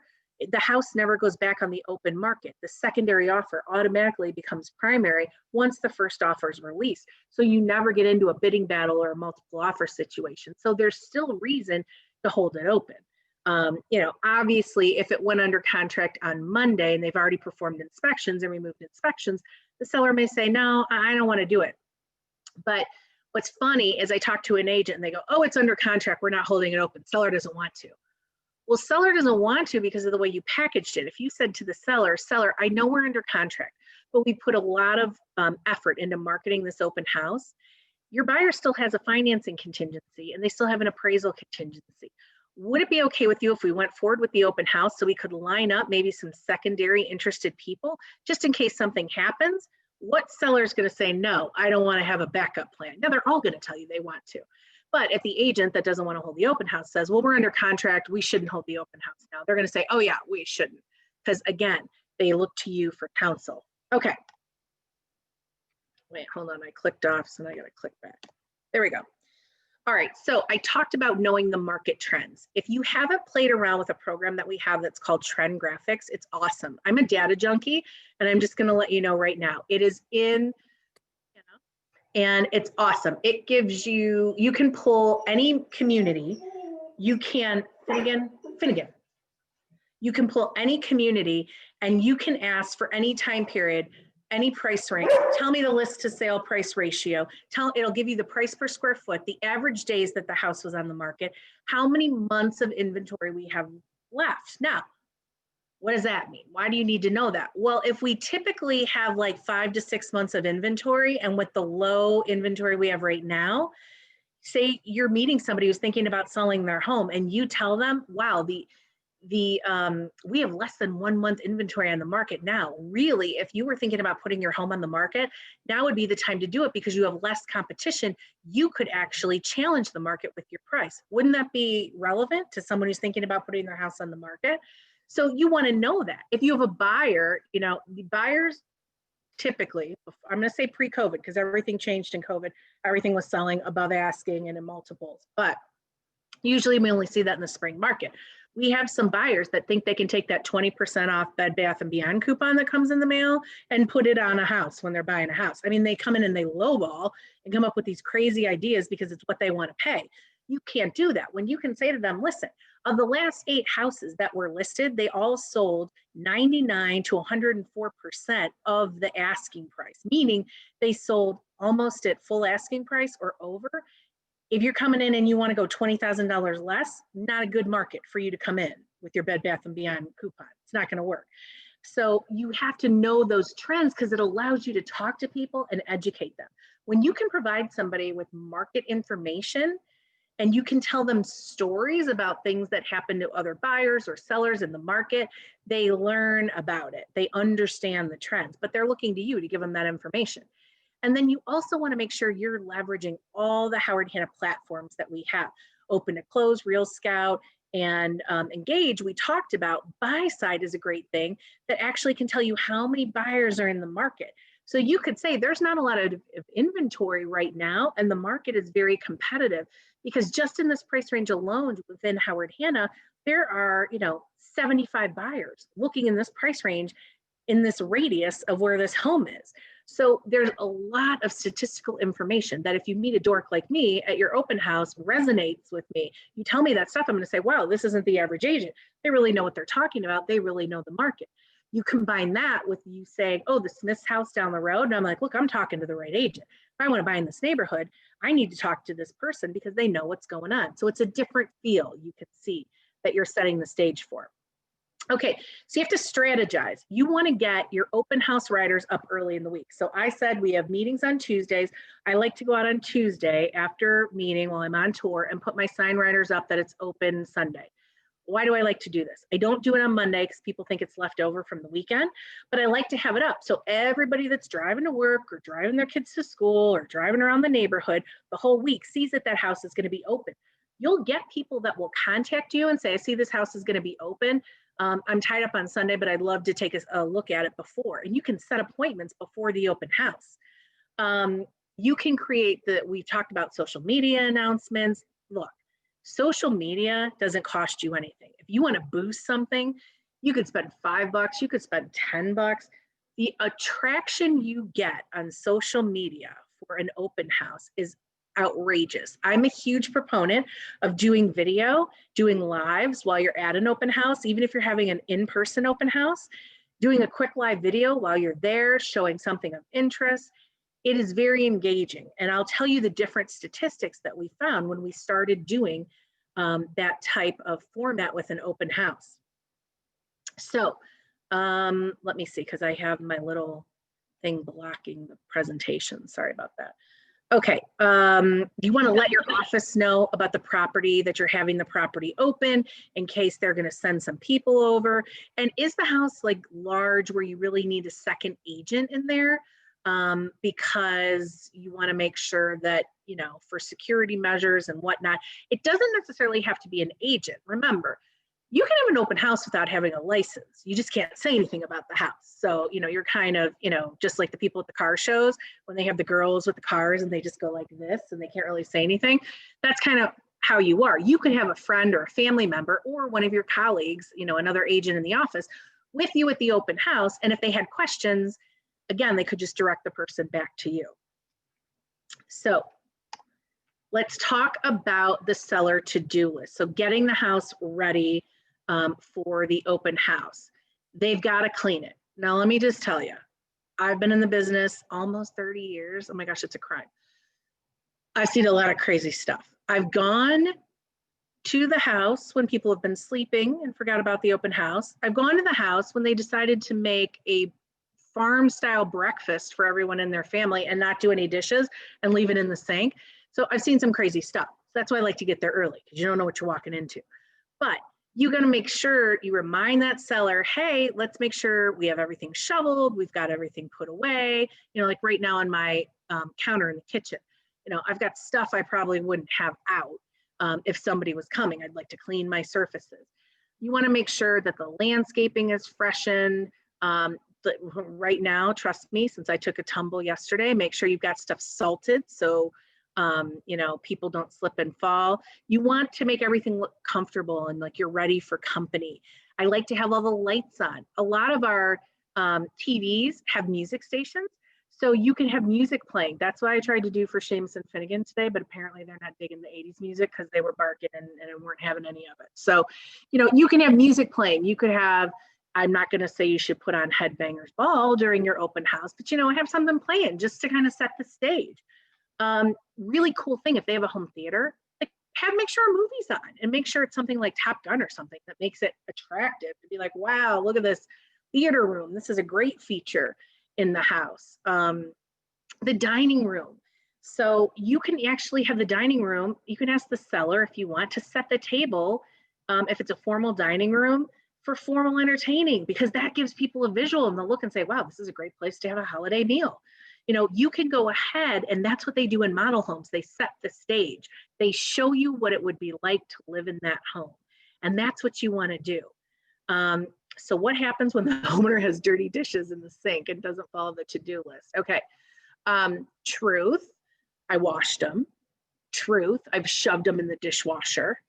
the house never goes back on the open market. The secondary offer automatically becomes primary once the first offer is released. So you never get into a bidding battle or a multiple offer situation. So there's still reason to hold it open. Obviously, if it went under contract on Monday and they've already performed inspections and removed inspections, the seller may say, no, I don't want to do it. But what's funny is I talk to an agent and they go, oh, it's under contract, we're not holding it open. Seller doesn't want to. Well, seller doesn't want to because of the way you packaged it. If you said to the seller, I know we're under contract, but we put a lot of effort into marketing this open house, your buyer still has a financing contingency and they still have an appraisal contingency. Would it be okay with you if we went forward with the open house so we could line up maybe some secondary interested people just in case something happens? What seller is going to say, no, I don't want to have a backup plan? Now, they're all going to tell you they want to. But if the agent that doesn't want to hold the open house says, well, we're under contract, we shouldn't hold the open house now, they're going to say, oh, yeah, we shouldn't. Because again, they look to you for counsel. Okay. Wait, hold on. I clicked off, so now I got to click back. There we go. All right. So I talked about knowing the market trends. If you haven't played around with a program that we have that's called Trend Graphics, it's awesome. I'm a data junkie, and I'm just going to let you know right now. It is in, and it's awesome. It gives you, you can pull any community. You can, Finnegan. You can pull any community and you can ask for any time period, any price range. Tell me the list to sale price ratio. It'll give you the price per square foot, the average days that the house was on the market, how many months of inventory we have left. Now, what does that mean? Why do you need to know that? Well, if we typically have like 5 to 6 months of inventory, and with the low inventory we have right now, say you're meeting somebody who's thinking about selling their home and you tell them, wow, we have less than 1 month inventory on the market now. Really, if you were thinking about putting your home on the market, now would be the time to do it because you have less competition. You could actually challenge the market with your price. Wouldn't that be relevant to someone who's thinking about putting their house on the market? So you want to know that. If you have a buyer, the buyers typically, I'm going to say pre-COVID because everything changed in COVID. Everything was selling above asking and in multiples, but usually we only see that in the spring market. We have some buyers that think they can take that 20% off Bed Bath & Beyond coupon that comes in the mail and put it on a house when they're buying a house. I mean, they come in and they lowball and come up with these crazy ideas because it's what they want to pay. You can't do that. When you can say to them, listen, of the last 8 houses that were listed, they all sold 99 to 104% of the asking price, meaning they sold almost at full asking price or over. If you're coming in and you want to go $20,000 less, not a good market for you to come in with your Bed Bath & Beyond coupon. It's not going to work. So you have to know those trends because it allows you to talk to people and educate them. When you can provide somebody with market information and you can tell them stories about things that happen to other buyers or sellers in the market, they learn about it. They understand the trends, but they're looking to you to give them that information. And then you also want to make sure you're leveraging all the Howard Hanna platforms that we have. Open to Close, Real Scout, and Engage. We talked about buy side is a great thing that actually can tell you how many buyers are in the market. So you could say there's not a lot of inventory right now, and the market is very competitive because just in this price range alone within Howard Hanna, there are, 75 buyers looking in this price range in this radius of where this home is. So there's a lot of statistical information that if you meet a dork like me at your open house resonates with me, you tell me that stuff, I'm going to say, wow, this isn't the average agent. They really know what they're talking about. They really know the market. You combine that with you saying, oh, the Smith's house down the road. And I'm like, look, I'm talking to the right agent. If I want to buy in this neighborhood, I need to talk to this person because they know what's going on. So it's a different feel you can see that you're setting the stage for. Okay, so you have to strategize. You want to get your open house riders up early in the week. So I said we have meetings on Tuesdays. I like to go out on Tuesday after meeting while I'm on tour and put my sign riders up that it's open Sunday. Why do I like to do this? I don't do it on Monday because people think it's left over from the weekend, but I like to have it up. So everybody that's driving to work or driving their kids to school or driving around the neighborhood the whole week sees that that house is going to be open. You'll get people that will contact you and say, I see this house is going to be open. I'm tied up on Sunday, but I'd love to take a look at it before. And you can set appointments before the open house. You can create we've talked about social media announcements. Look, social media doesn't cost you anything. If you want to boost something, you could spend $5, you could spend $10. The attraction you get on social media for an open house is outrageous. I'm a huge proponent of doing video, doing lives while you're at an open house, even if you're having an in-person open house, doing a quick live video while you're there, showing something of interest. It is very engaging. And I'll tell you the different statistics that we found when we started doing that type of format with an open house. So let me see, because I have my little thing blocking the presentation. Sorry about that. Okay, you want to let your office know about the property, that you're having the property open in case they're going to send some people over. And is the house like large where you really need a second agent in there? Because you want to make sure that, for security measures and whatnot, it doesn't necessarily have to be an agent. Remember, you can have an open house without having a license. You just can't say anything about the house. So, you're kind of, just like the people at the car shows, when they have the girls with the cars and they just go like this and they can't really say anything. That's kind of how you are. You could have a friend or a family member or one of your colleagues, another agent in the office with you at the open house. And if they had questions, again, they could just direct the person back to you. So let's talk about the seller to-do list. So getting the house ready for the open house. They've got to clean it. Now, let me just tell you, I've been in the business almost 30 years. Oh my gosh, it's a crime. I've seen a lot of crazy stuff. I've gone to the house when people have been sleeping and forgot about the open house. I've gone to the house when they decided to make a farm style breakfast for everyone in their family and not do any dishes and leave it in the sink. So I've seen some crazy stuff. That's why I like to get there early, because you don't know what you're walking into. But you got to make sure you remind that seller, hey, let's make sure we have everything shoveled. We've got everything put away. Like right now on my counter in the kitchen, I've got stuff I probably wouldn't have out if somebody was coming. I'd like to clean my surfaces. You want to make sure that the landscaping is freshened. Right now, trust me, since I took a tumble yesterday, make sure you've got stuff salted so people don't slip and fall. You want to make everything look comfortable and like you're ready for company. I like to have all the lights on. A lot of our TVs have music stations, so you can have music playing. That's what I tried to do for Seamus and Finnegan today, but apparently they're not digging the 80s music because they were barking and weren't having any of it. So, you can have music playing. You could have, I'm not going to say you should put on Headbangers Ball during your open house, but have something playing just to kind of set the stage. Really cool thing, if they have a home theater, make sure a movie's on and make sure it's something like Top Gun or something that makes it attractive to be like, wow, look at this theater room. This is a great feature in the house. The dining room. So you can actually have the dining room. You can ask the seller if you want to set the table, if it's a formal dining room, for formal entertaining, because that gives people a visual and they'll look and say, wow, this is a great place to have a holiday meal. You know, you can go ahead, and that's what they do in model homes. They set the stage. They show you what it would be like to live in that home. And that's what you want to do. So what happens when the homeowner has dirty dishes in the sink and doesn't follow the to-do list? Okay. Truth, I washed them. Truth, I've shoved them in the dishwasher.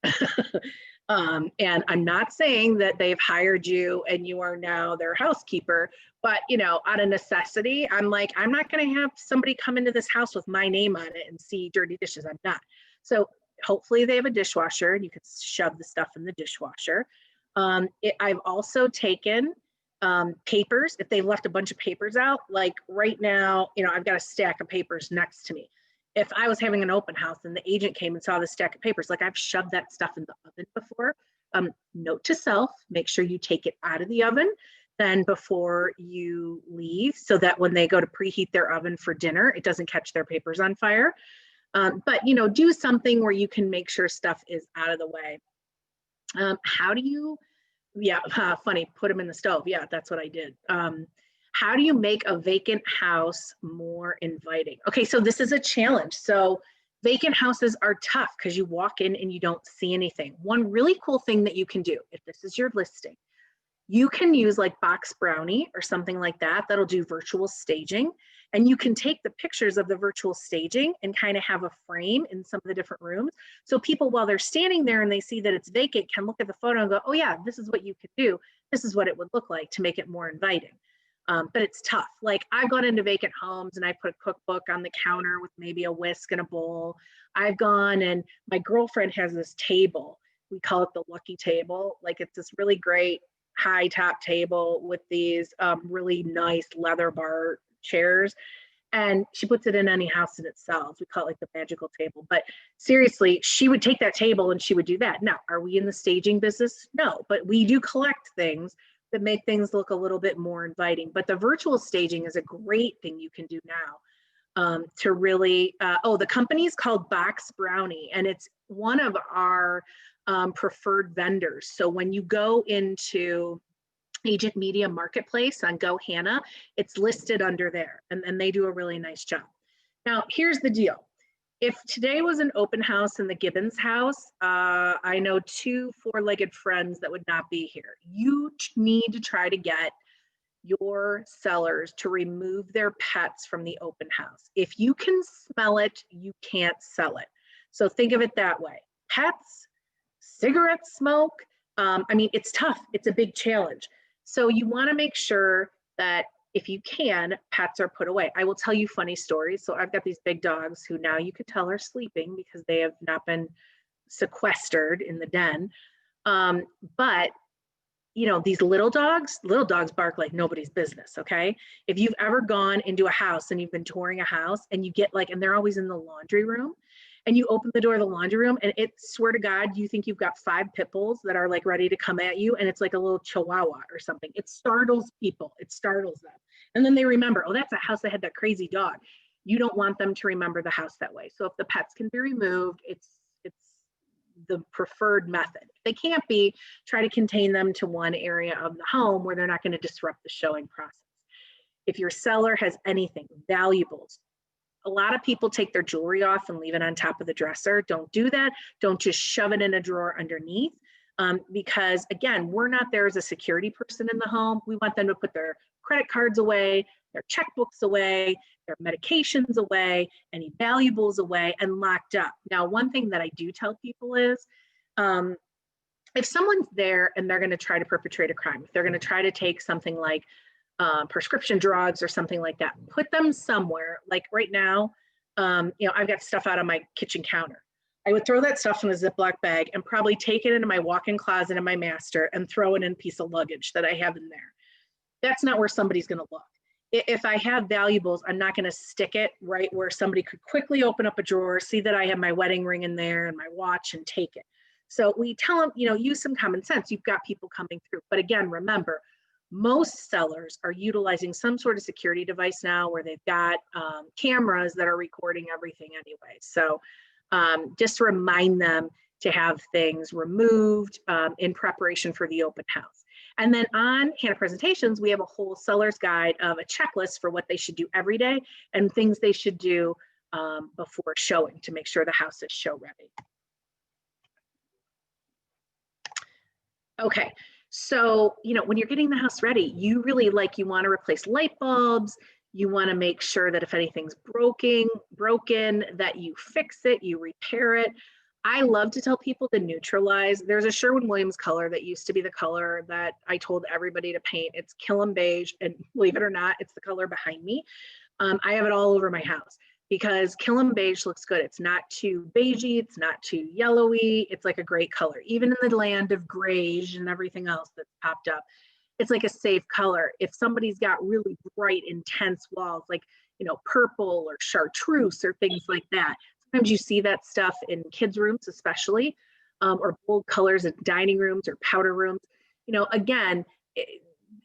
And I'm not saying that they've hired you and you are now their housekeeper, but you know, out of necessity, I'm like, I'm not going to have somebody come into this house with my name on it and see dirty dishes. I'm not. So hopefully they have a dishwasher and you can shove the stuff in the dishwasher. I've also taken papers, if they've left a bunch of papers out, like right now, you know, I've got a stack of papers next to me. If I was having an open house and the agent came and saw the stack of papers, like I've shoved that stuff in the oven before. Note to self, make sure you take it out of the oven then before you leave, so that when they go to preheat their oven for dinner, it doesn't catch their papers on fire. But you know, do something where you can make sure stuff is out of the way. How do you, funny, put them in the stove. Yeah, that's what I did. How do you make a vacant house more inviting? Okay, so this is a challenge. So vacant houses are tough because you walk in and you don't see anything. One really cool thing that you can do, if this is your listing, you can use like Box Brownie or something like that, that'll do virtual staging. And you can take the pictures of the virtual staging and kind of have a frame in some of the different rooms. So people, while they're standing there and they see that it's vacant, can look at the photo and go, oh yeah, this is what you could do. This is what it would look like to make it more inviting. But it's tough. Like I've gone into vacant homes and I put a cookbook on the counter with maybe a whisk and a bowl. I've gone, and my girlfriend has this table. We call it the lucky table. Like it's this really great high top table with these really nice leather bar chairs. And she puts it in any house in itself. We call it like the magical table. But seriously, she would take that table and she would do that. Now, are we in the staging business? No, but we do collect things that make things look a little bit more inviting. But the virtual staging is a great thing you can do now to really, the company's called Box Brownie, and it's one of our preferred vendors. So when you go into Agent Media Marketplace on GoHanna, it's listed under there, and they do a really nice job. Now, here's the deal. If today was an open house in the Gibbons house, I know 2 four-legged friends that would not be here. You need to try to get your sellers to remove their pets from the open house. If you can smell it, you can't sell it. So think of it that way. Pets, cigarette smoke, I mean, it's tough. It's a big challenge. So you want to make sure that if you can, pets are put away. I will tell you funny stories. So I've got these big dogs who now you could tell are sleeping because they have not been sequestered in the den. But you know, these little dogs bark like nobody's business. Okay. If you've ever gone into a house and you've been touring a house and you get like, and they're always in the laundry room, and you open the door of the laundry room and it, swear to God, you think you've got 5 pit bulls that are like ready to come at you, and it's like a little chihuahua or something. It startles people. It startles them. And then they remember, oh, that's a house that had that crazy dog. You don't want them to remember the house that way. So if the pets can be removed, it's the preferred method. If they can't be, try to contain them to one area of the home where they're not going to disrupt the showing process. If your seller has anything, valuables, a lot of people take their jewelry off and leave it on top of the dresser. Don't do that. Don't just shove it in a drawer underneath, because again, we're not there as a security person in the home. We want them to put their credit cards away, their checkbooks away, their medications away, any valuables away, and locked up. Now, one thing that I do tell people is, if someone's there and they're going to try to perpetrate a crime, if they're going to try to take something like prescription drugs or something like that, put them somewhere. Like right now, you know, I've got stuff out on my kitchen counter. I would throw that stuff in a Ziploc bag and probably take it into my walk-in closet in my master and throw it in a piece of luggage that I have in there. That's not where somebody's going to look. If I have valuables, I'm not going to stick it right where somebody could quickly open up a drawer, see that I have my wedding ring in there and my watch, and take it. So we tell them, you know, use some common sense. You've got people coming through. But again, remember, most sellers are utilizing some sort of security device now where they've got cameras that are recording everything anyway. So just remind them to have things removed in preparation for the open house. And then on Hannah Presentations, we have a whole seller's guide of a checklist for what they should do every day and things they should do before showing to make sure the house is show ready. Okay, so, you know, when you're getting the house ready, you really you want to replace light bulbs. You want to make sure that if anything's broken, that you fix it, you repair it. I love to tell people to neutralize. There's a Sherwin-Williams color that used to be the color that I told everybody to paint. It's Killam Beige, and believe it or not, it's the color behind me. I have it all over my house because Killam Beige looks good. It's not too beigey, it's not too yellowy. It's like a great color. Even in the land of grays and everything else that's popped up, it's like a safe color. If somebody's got really bright, intense walls, like, you know, purple or chartreuse or things like that, sometimes you see that stuff in kids' rooms, especially, or bold colors in dining rooms or powder rooms. You know, again,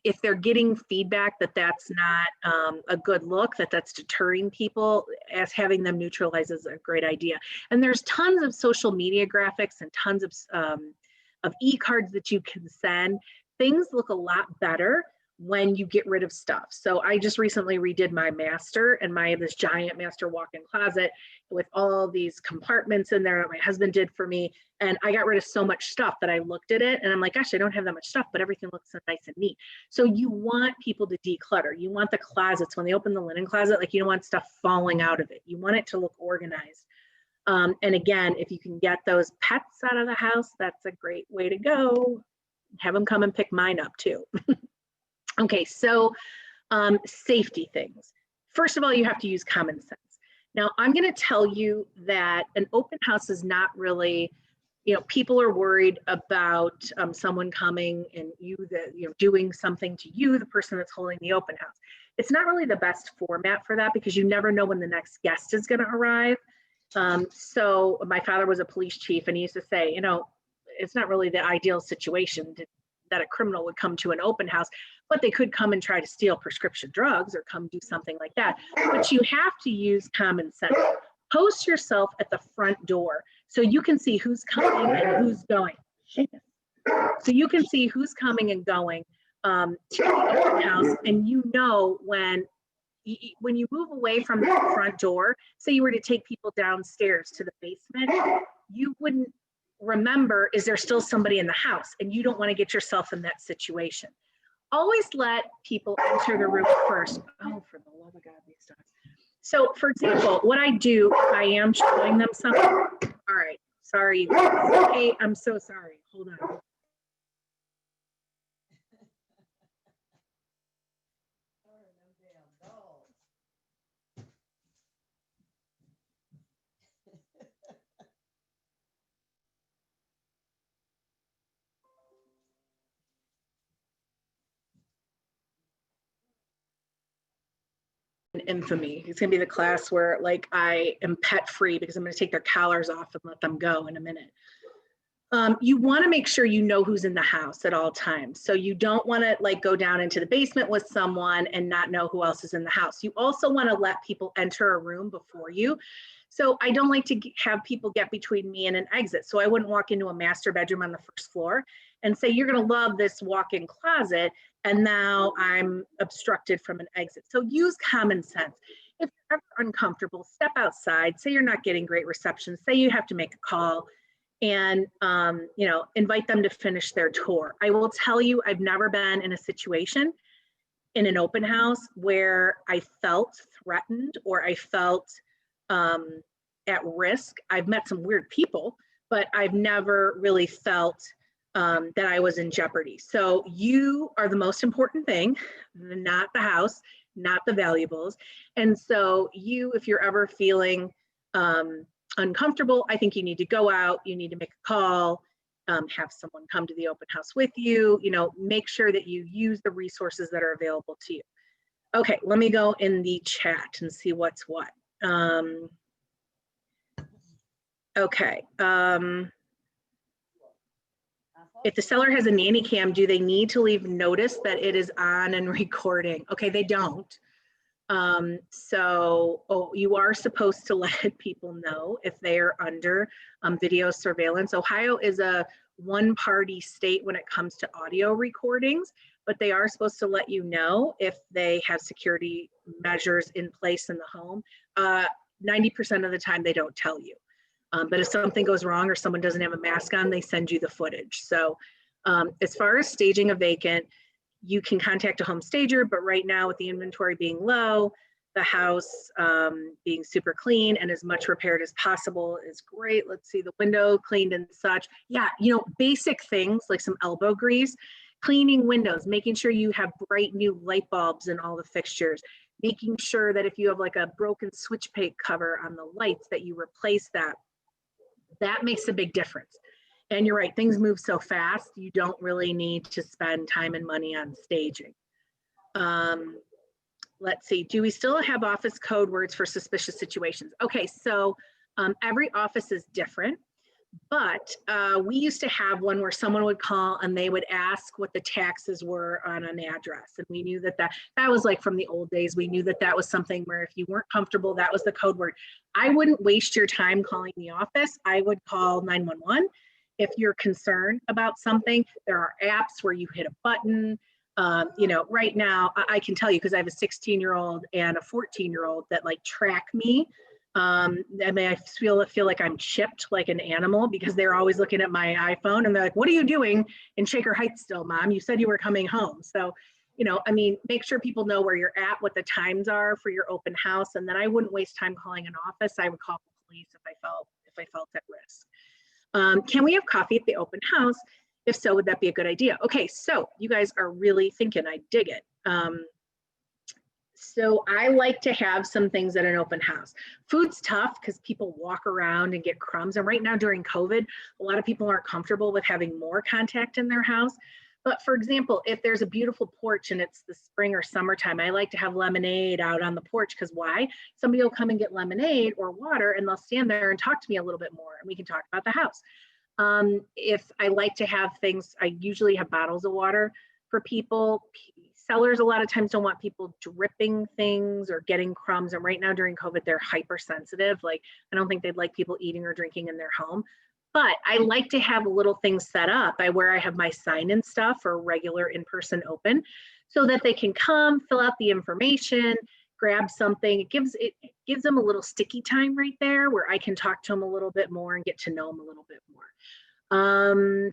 if they're getting feedback that that's not a good look, that's deterring people, as having them neutralize is a great idea. And there's tons of social media graphics and tons of e-cards that you can send. Things look a lot better when you get rid of stuff. So I just recently redid my master, and I have this giant master walk-in closet with all these compartments in there that my husband did for me. And I got rid of so much stuff that I looked at it and I'm like, gosh, I don't have that much stuff, but everything looks so nice and neat. So you want people to declutter. You want the closets, when they open the linen closet, like, you don't want stuff falling out of it. You want it to look organized. And again, if you can get those pets out of the house, that's a great way to go. Have them come and pick mine up too. Okay, so safety things. First of all, you have to use common sense. Now, I'm going to tell you that an open house is not really, you know, people are worried about someone coming and doing something to you, the person that's holding the open house. It's not really the best format for that because you never know when the next guest is going to arrive. So my father was a police chief, and he used to say, you know, it's not really the ideal situation that a criminal would come to an open house, but they could come and try to steal prescription drugs or come do something like that. But you have to use common sense. Post yourself at the front door so you can see who's coming and who's going. So you can see who's coming and going to the open house, and you know when you move away from the front door, say you were to take people downstairs to the basement, you wouldn't remember, is there still somebody in the house? And you don't want to get yourself in that situation. Always let people enter the room first. Oh, for the love of God, these dogs. So for example, what I do, if I am showing them something, all right, sorry, okay, I'm so sorry, hold on. Infamy. It's gonna be the class where, like, I am pet free because I'm gonna take their collars off and let them go in a minute. You want to make sure you know who's in the house at all times. So you don't want to like go down into the basement with someone and not know who else is in the house. You also want to let people enter a room before you. So I don't like to have people get between me and an exit. So I wouldn't walk into a master bedroom on the first floor and say, you're going to love this walk-in closet, and now I'm obstructed from an exit. So use common sense. If you're ever uncomfortable, step outside. Say you're not getting great reception. Say you have to make a call, and invite them to finish their tour. I will tell you, I've never been in a situation in an open house where I felt threatened or I felt at risk. I've met some weird people, but I've never really felt that I was in jeopardy. So you are the most important thing, not the house, not the valuables. And so you, if you're ever feeling uncomfortable, I think you need to go out, you need to make a call, have someone come to the open house with you, make sure that you use the resources that are available to you. Okay, let me go in the chat and see what's what. Okay. If the seller has a nanny cam, do they need to leave notice that it is on and recording? Okay, they don't. You are supposed to let people know if they are under video surveillance. Ohio is a one-party state when it comes to audio recordings, but they are supposed to let you know if they have security measures in place in the home. 90% of the time they don't tell you. But if something goes wrong or someone doesn't have a mask on, they send you the footage. So as far as staging a vacant, you can contact a home stager, but right now with the inventory being low, the house being super clean and as much repaired as possible is great. Let's see, the window cleaned and such. Yeah, basic things like some elbow grease, cleaning windows, making sure you have bright new light bulbs in all the fixtures, making sure that if you have like a broken switch plate cover on the lights that you replace that. That makes a big difference. And you're right, things move so fast, you don't really need to spend time and money on staging. Let's see, do we still have office code words for suspicious situations? Okay, so every office is different, but we used to have one where someone would call and they would ask what the taxes were on an address. And we knew that was like from the old days. We knew that was something where if you weren't comfortable, that was the code word. I wouldn't waste your time calling the office. I would call 911. If you're concerned about something, there are apps where you hit a button. Right now I can tell you because I have a 16-year-old and a 14-year-old that like track me. I feel like I'm chipped like an animal because they're always looking at my iPhone and they're like, what are you doing in Shaker Heights still, Mom? You said you were coming home. So, make sure people know where you're at, what the times are for your open house. And then I wouldn't waste time calling an office. I would call the police if I felt at risk. Can we have coffee at the open house? If so, would that be a good idea? Okay, so you guys are really thinking, I dig it. So I like to have some things at an open house. Food's tough because people walk around and get crumbs. And right now during COVID, a lot of people aren't comfortable with having more contact in their house. But for example, if there's a beautiful porch and it's the spring or summertime, I like to have lemonade out on the porch because why? Somebody will come and get lemonade or water and they'll stand there and talk to me a little bit more and we can talk about the house. If I like to have things, I usually have bottles of water for people. Sellers a lot of times don't want people dripping things or getting crumbs. And right now during COVID, they're hypersensitive. Like I don't think they'd like people eating or drinking in their home. But I like to have little things set up where I have my sign-in stuff or regular in-person open so that they can come, fill out the information, grab something. It gives them a little sticky time right there where I can talk to them a little bit more and get to know them a little bit more.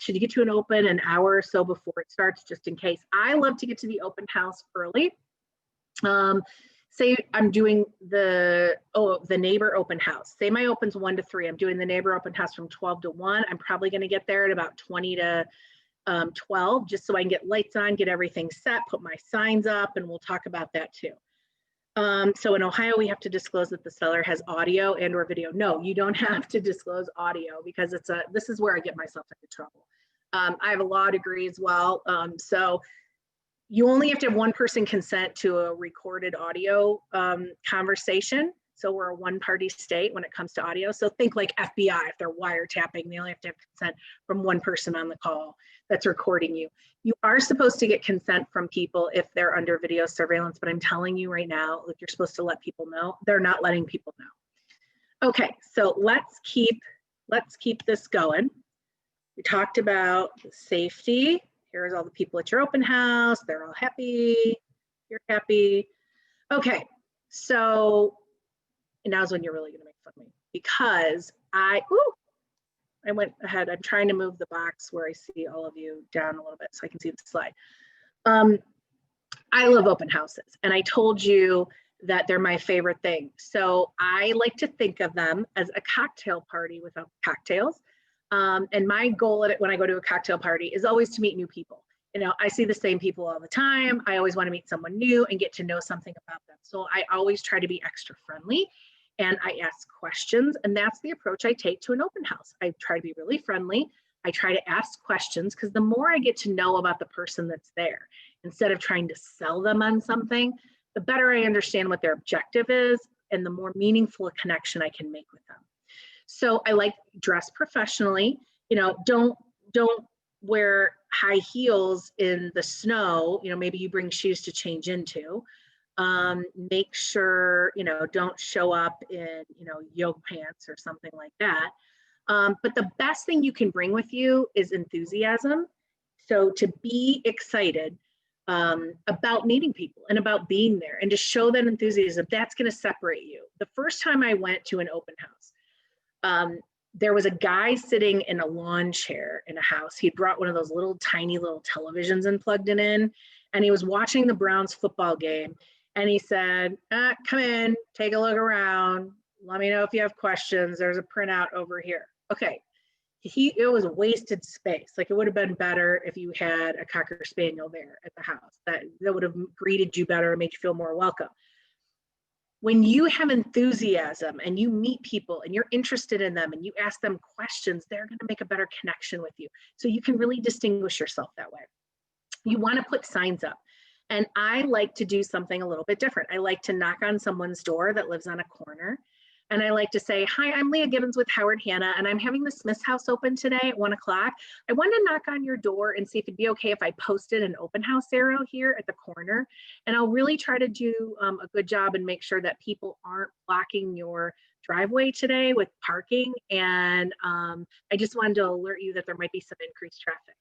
Should you get to an open an hour or so before it starts, just in case? I love to get to the open house early. Say I'm doing the neighbor open house. Say my open's 1 to 3. I'm doing the neighbor open house from 12 to 1. I'm probably going to get there at about 20 to 12, just so I can get lights on, get everything set, put my signs up, and we'll talk about that too. So in Ohio, we have to disclose that the seller has audio and or video. No, you don't have to disclose audio because this is where I get myself into trouble. I have a law degree as well. So you only have to have one person consent to a recorded audio conversation. So we're a one-party state when it comes to audio. So think like FBI, if they're wiretapping, they only have to have consent from one person on the call that's recording you. You are supposed to get consent from people if they're under video surveillance, but I'm telling you right now, like you're supposed to let people know. They're not letting people know. Okay, so let's keep this going. We talked about safety. Here's all the people at your open house. They're all happy. You're happy. Okay, so now's when you're really gonna make fun of me because I went ahead. I'm trying to move the box where I see all of you down a little bit so I can see the slide. I love open houses and I told you that they're my favorite thing. So I like to think of them as a cocktail party without cocktails. And my goal at it when I go to a cocktail party is always to meet new people. I see the same people all the time. I always want to meet someone new and get to know something about them. So I always try to be extra friendly and I ask questions. And that's the approach I take to an open house. I try to be really friendly. I try to ask questions because the more I get to know about the person that's there, instead of trying to sell them on something, the better I understand what their objective is and the more meaningful a connection I can make with them. So I like dress professionally, don't wear high heels in the snow, maybe you bring shoes to change into. Make sure, don't show up in, yoga pants or something like that. But the best thing you can bring with you is enthusiasm. So to be excited about meeting people and about being there and to show that enthusiasm, that's going to separate you. The first time I went to an open house, there was a guy sitting in a lawn chair in a house. He brought one of those little tiny little televisions and plugged it in, and he was watching the Browns football game. And he said, come in, take a look around. Let me know if you have questions. There's a printout over here. Okay. It was a wasted space. Like, it would have been better if you had a Cocker Spaniel there at the house. That would have greeted you better and made you feel more welcome. When you have enthusiasm and you meet people and you're interested in them and you ask them questions, they're going to make a better connection with you. So you can really distinguish yourself that way. You want to put signs up. And I like to do something a little bit different. I like to knock on someone's door that lives on a corner. And I like to say, hi, I'm Leah Gibbons with Howard Hanna, and I'm having the Smith's house open today at 1 o'clock. I wanted to knock on your door and see if it'd be okay if I posted an open house arrow here at the corner. And I'll really try to do a good job and make sure that people aren't blocking your driveway today with parking. And I just wanted to alert you that there might be some increased traffic.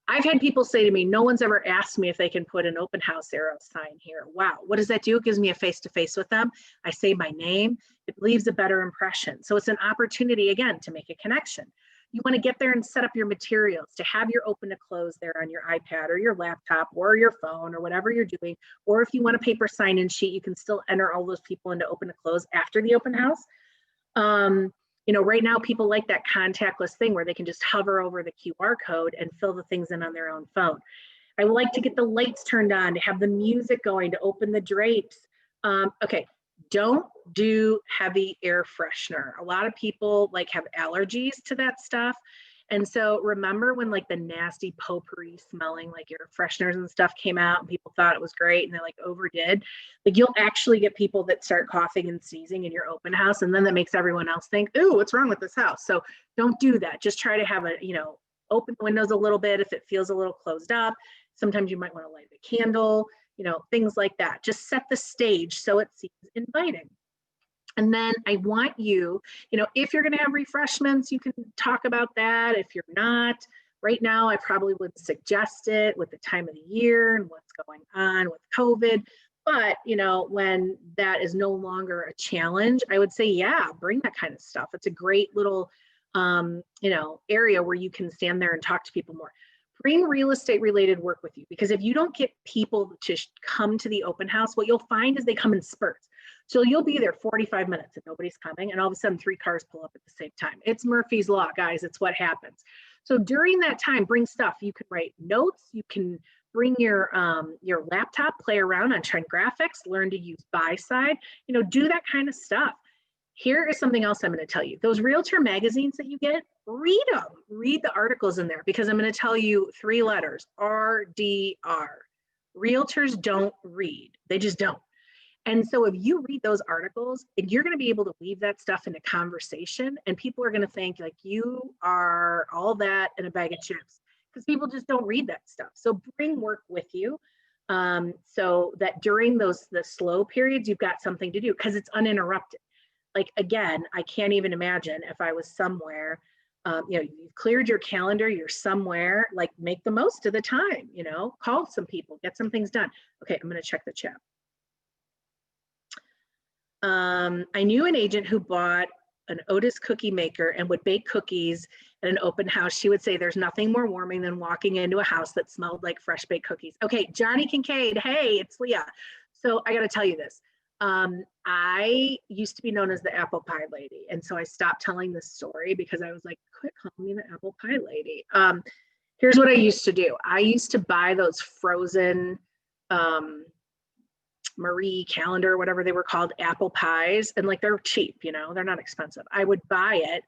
I've had people say to me, no one's ever asked me if they can put an open house arrow sign here. Wow, what does that do? It gives me a face-to-face with them. I say my name, it leaves a better impression. So it's an opportunity, again, to make a connection. You want to get there and set up your materials, to have your open to close there on your iPad or your laptop or your phone or whatever you're doing. Or if you want a paper sign-in sheet, you can still enter all those people into open to close after the open house. Right now people like that contactless thing where they can just hover over the QR code and fill the things in on their own phone. I would like to get the lights turned on, to have the music going, to open the drapes. Okay, don't do heavy air freshener. A lot of people have allergies to that stuff. And so remember when the nasty potpourri smelling air fresheners and stuff came out and people thought it was great and they overdid. You'll actually get people that start coughing and sneezing in your open house, and then that makes everyone else think, ooh, what's wrong with this house? So don't do that. Just try to have open the windows a little bit if it feels a little closed up. Sometimes you might want to light a candle, things like that. Just set the stage so it seems inviting. And then I want you, if you're going to have refreshments, you can talk about that. If you're not, right now, I probably wouldn't suggest it with the time of the year and what's going on with COVID. But, when that is no longer a challenge, I would say, yeah, bring that kind of stuff. It's a great little, area where you can stand there and talk to people more. Bring real estate related work with you, because if you don't get people to come to the open house, what you'll find is they come in spurts. So you'll be there 45 minutes and nobody's coming, and all of a sudden 3 cars pull up at the same time. It's Murphy's Law, guys. It's what happens. So during that time, bring stuff. You can write notes. You can bring your laptop, play around on Trend Graphics, learn to use BuySide, do that kind of stuff. Here is something else I'm going to tell you. Those realtor magazines that you get, read them. Read the articles in there, because I'm going to tell you 3 letters, RDR. Realtors don't read. They just don't. And so if you read those articles, you're going to be able to weave that stuff into conversation, and people are going to think you are all that in a bag of chips, because people just don't read that stuff. So bring work with you so that during the slow periods, you've got something to do, because it's uninterrupted. Again, I can't even imagine if I was somewhere, you've cleared your calendar, you're somewhere, make the most of the time, call some people, get some things done. Okay, I'm going to check the chat. I knew an agent who bought an Otis cookie maker and would bake cookies at an open house. She would say there's nothing more warming than walking into a house that smelled like fresh baked cookies. Okay, Johnny Kincaid, hey, it's Leah. So I got to tell you this. I used to be known as the apple pie lady. And so I stopped telling this story because I was like, quit calling me the apple pie lady. Here's what I used to do. I used to buy those frozen Marie Calendar, whatever they were called, apple pies. And they're cheap, they're not expensive. I would buy it.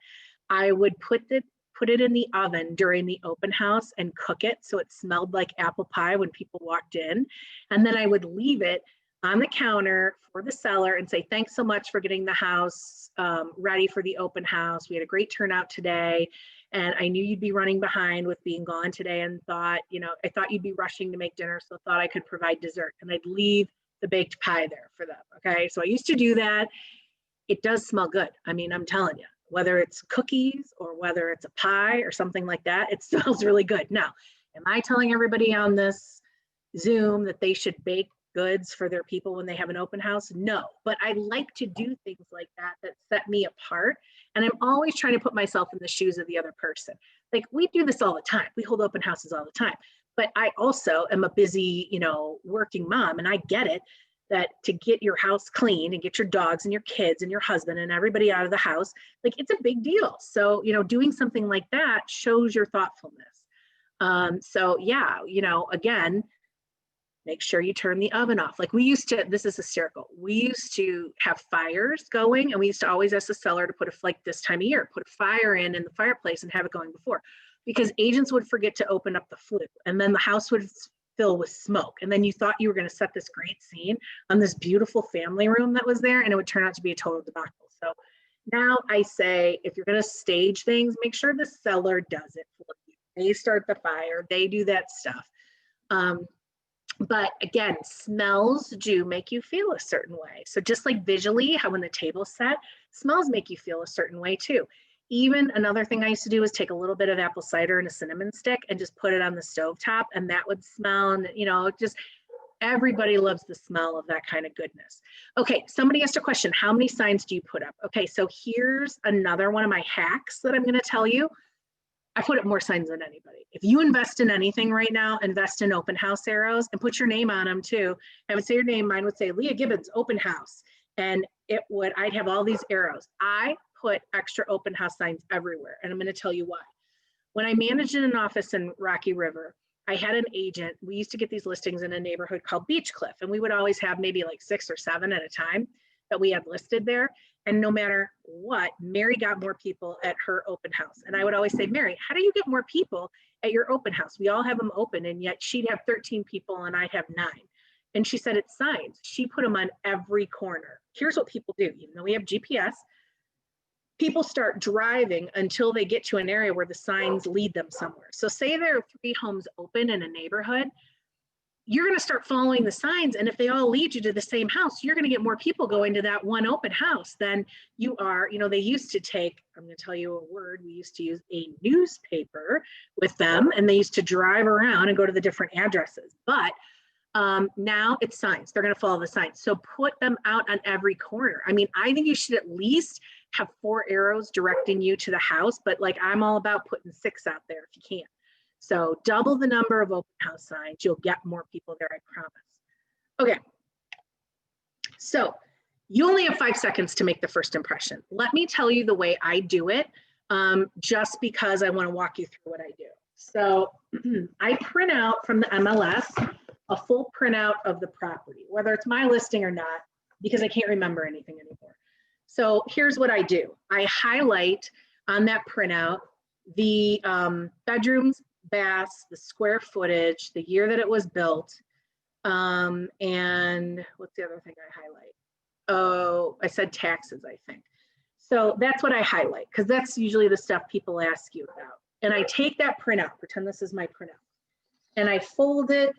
I would put it in the oven during the open house and cook it so it smelled like apple pie when people walked in. And then I would leave it on the counter for the seller and say, thanks so much for getting the house ready for the open house. We had a great turnout today. And I knew you'd be running behind with being gone today, and thought, I thought you'd be rushing to make dinner, so thought I could provide dessert. And I'd leave the baked pie there for them. Okay. So I used to do that. It does smell good. I mean, I'm telling you, whether it's cookies or whether it's a pie or something like that, it smells really good. Now, am I telling everybody on this Zoom that they should bake goods for their people when they have an open house? No, but I like to do things like that that set me apart. And I'm always trying to put myself in the shoes of the other person. Like we do this all the time. We hold open houses all the time. But I also am a busy, working mom, and I get it that to get your house clean and get your dogs and your kids and your husband and everybody out of the house, like it's a big deal. So, doing something like that shows your thoughtfulness. So yeah, again, make sure you turn the oven off. Like we used to, this is hysterical. We used to have fires going, and we used to always ask the seller to put like this time of year, put a fire in the fireplace and have it going before, because agents would forget to open up the flue, and then the house would fill with smoke. And then you thought you were going to set this great scene on this beautiful family room that was there, and it would turn out to be a total debacle. So now I say, if you're going to stage things, make sure the seller does it for you. They start the fire, they do that stuff. But again, smells do make you feel a certain way. So just like visually, how when the table's set, smells make you feel a certain way too. Even another thing I used to do is take a little bit of apple cider and a cinnamon stick and just put it on the stovetop, and that would smell, and just everybody loves the smell of that kind of goodness. Okay, somebody asked a question, how many signs do you put up? Okay, so here's another one of my hacks that I'm gonna tell you. I put up more signs than anybody. If you invest in anything right now, invest in open house arrows and put your name on them too. I would say your name, mine would say Leah Gibbons, open house. And I'd have all these arrows. I put extra open house signs everywhere. And I'm gonna tell you why. When I managed in an office in Rocky River, I had an agent. We used to get these listings in a neighborhood called Beach Cliff. And we would always have maybe like 6 or 7 at a time that we had listed there. And no matter what, Mary got more people at her open house. And I would always say, Mary, how do you get more people at your open house? We all have them open, and yet she'd have 13 people and I'd have 9. And she said, it's signs. She put them on every corner. Here's what people do. Even though we have GPS, people start driving until they get to an area where the signs lead them somewhere. So say there are 3 homes open in a neighborhood, you're going to start following the signs. And if they all lead you to the same house, you're going to get more people going to that one open house than you are. They used to take, I'm going to tell you a word, we used to use a newspaper with them, and they used to drive around and go to the different addresses. But now it's signs. They're going to follow the signs. So put them out on every corner. I mean, I think you should at least have 4 arrows directing you to the house, but like I'm all about putting 6 out there if you can. So double the number of open house signs, you'll get more people there, I promise. Okay, so you only have 5 seconds to make the first impression. Let me tell you the way I do it, just because I want to walk you through what I do. So I print out from the MLS a full printout of the property, whether it's my listing or not, because I can't remember anything anymore. So here's what I do. I highlight on that printout the bedrooms, baths, the square footage, the year that it was built, and what's the other thing I highlight? Oh, I said taxes, I think. So that's what I highlight, because that's usually the stuff people ask you about. And I take that printout, pretend this is my printout, and I fold it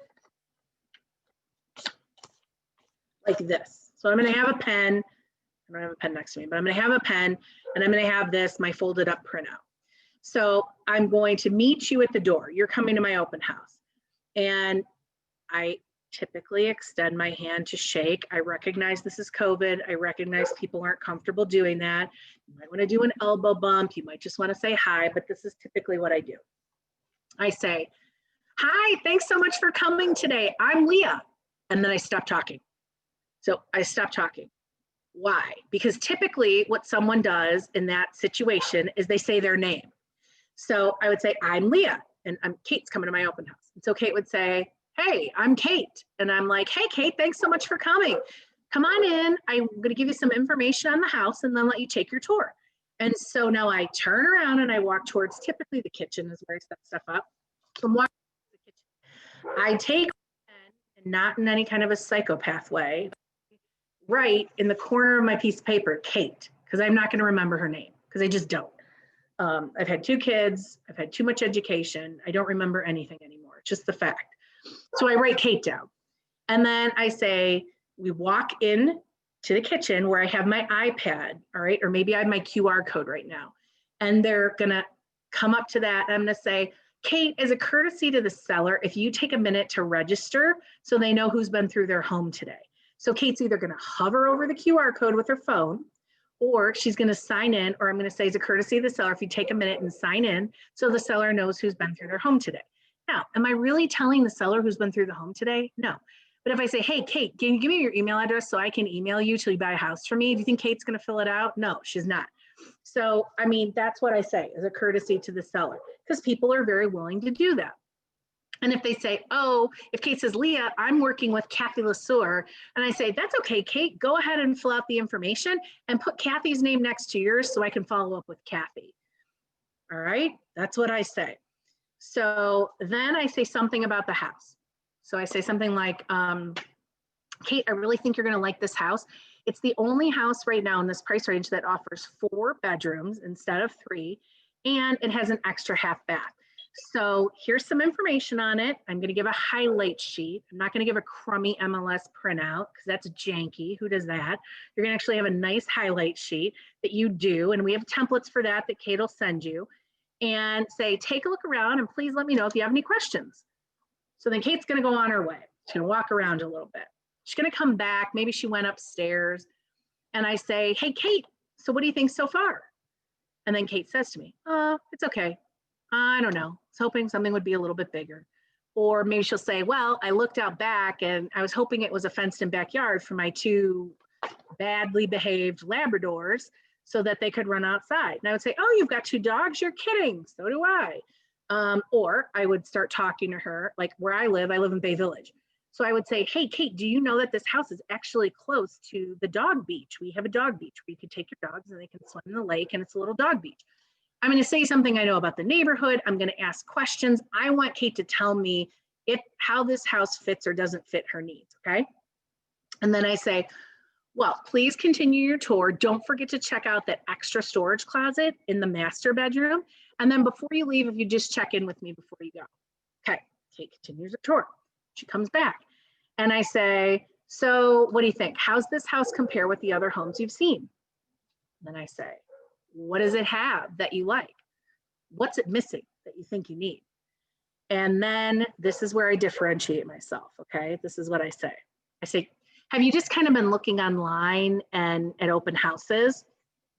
like this. So I'm going to have a pen. I don't have a pen next to me, but I'm going to have a pen, and I'm going to have this, my folded up printout. So I'm going to meet you at the door. You're coming to my open house. And I typically extend my hand to shake. I recognize this is COVID. I recognize people aren't comfortable doing that. You might want to do an elbow bump. You might just want to say hi, but this is typically what I do. I say, hi, thanks so much for coming today. I'm Leah. And then I stop talking. So I stop talking. Why? Because typically what someone does in that situation is they say their name. So I would say, I'm Leah, and Kate's coming to my open house. And so Kate would say, hey, I'm Kate. And I'm like, hey, Kate, thanks so much for coming. Come on in. I'm going to give you some information on the house and then let you take your tour. And so now I turn around and I walk towards, typically the kitchen is where I set stuff up. So I'm walking to the kitchen. I take a pen, and not in any kind of a psychopath way, right in the corner of my piece of paper, Kate, because I'm not going to remember her name, because I just don't. I've had 2 kids. I've had too much education. I don't remember anything anymore. It's just the fact. So I write Kate down. And then I say, we walk in to the kitchen where I have my iPad, all right, or maybe I have my QR code right now, and they're gonna come up to that, and I'm gonna say, Kate, as a courtesy to the seller, if you take a minute to register so they know who's been through their home today. So Kate's either gonna hover over the QR code with her phone, or she's gonna sign in, or I'm gonna say as a courtesy of the seller, if you take a minute and sign in so the seller knows who's been through their home today. Now, am I really telling the seller who's been through the home today? No. But if I say, hey, Kate, can you give me your email address so I can email you till you buy a house for me? Do you think Kate's gonna fill it out? No, she's not. So, I mean, that's what I say as a courtesy to the seller, because people are very willing to do that. And if they say, oh, if Kate says, Leah, I'm working with Kathy Lesueur, and I say, that's okay, Kate, go ahead and fill out the information and put Kathy's name next to yours so I can follow up with Kathy. All right, that's what I say. So then I say something about the house. So I say something like, Kate, I really think you're gonna like this house. It's the only house right now in this price range that offers 4 bedrooms instead of 3, and it has an extra half bath. So here's some information on it. I'm gonna give a highlight sheet. I'm not gonna give a crummy MLS printout because that's janky. Who does that? You're gonna actually have a nice highlight sheet that you do, and we have templates for that Kate will send you, and say, take a look around and please let me know if you have any questions. So then Kate's gonna go on her way. She's gonna walk around a little bit. She's gonna come back, maybe she went upstairs, and I say, hey, Kate, so what do you think so far? And then Kate says to me, it's okay. I don't know. I was hoping something would be a little bit bigger. Or maybe she'll say, well, I looked out back and I was hoping it was a fenced in backyard for my 2 badly behaved Labradors so that they could run outside. And I would say, oh, you've got 2 dogs? You're kidding. So do I. Or I would start talking to her, like where I live in Bay Village. So I would say, hey, Kate, do you know that this house is actually close to the dog beach? We have a dog beach where you can take your dogs and they can swim in the lake, and it's a little dog beach. I'm going to say something I know about the neighborhood. I'm going to ask questions. I want Kate to tell me how this house fits or doesn't fit her needs, okay? And then I say, well, please continue your tour. Don't forget to check out that extra storage closet in the master bedroom. And then before you leave, if you just check in with me before you go. Okay, Kate continues her tour. She comes back and I say, so what do you think? How's this house compare with the other homes you've seen? And then I say, what does it have that you like? What's it missing that you think you need? And then this is where I differentiate myself, okay? This is what I say. I say, have you just kind of been looking online and at open houses?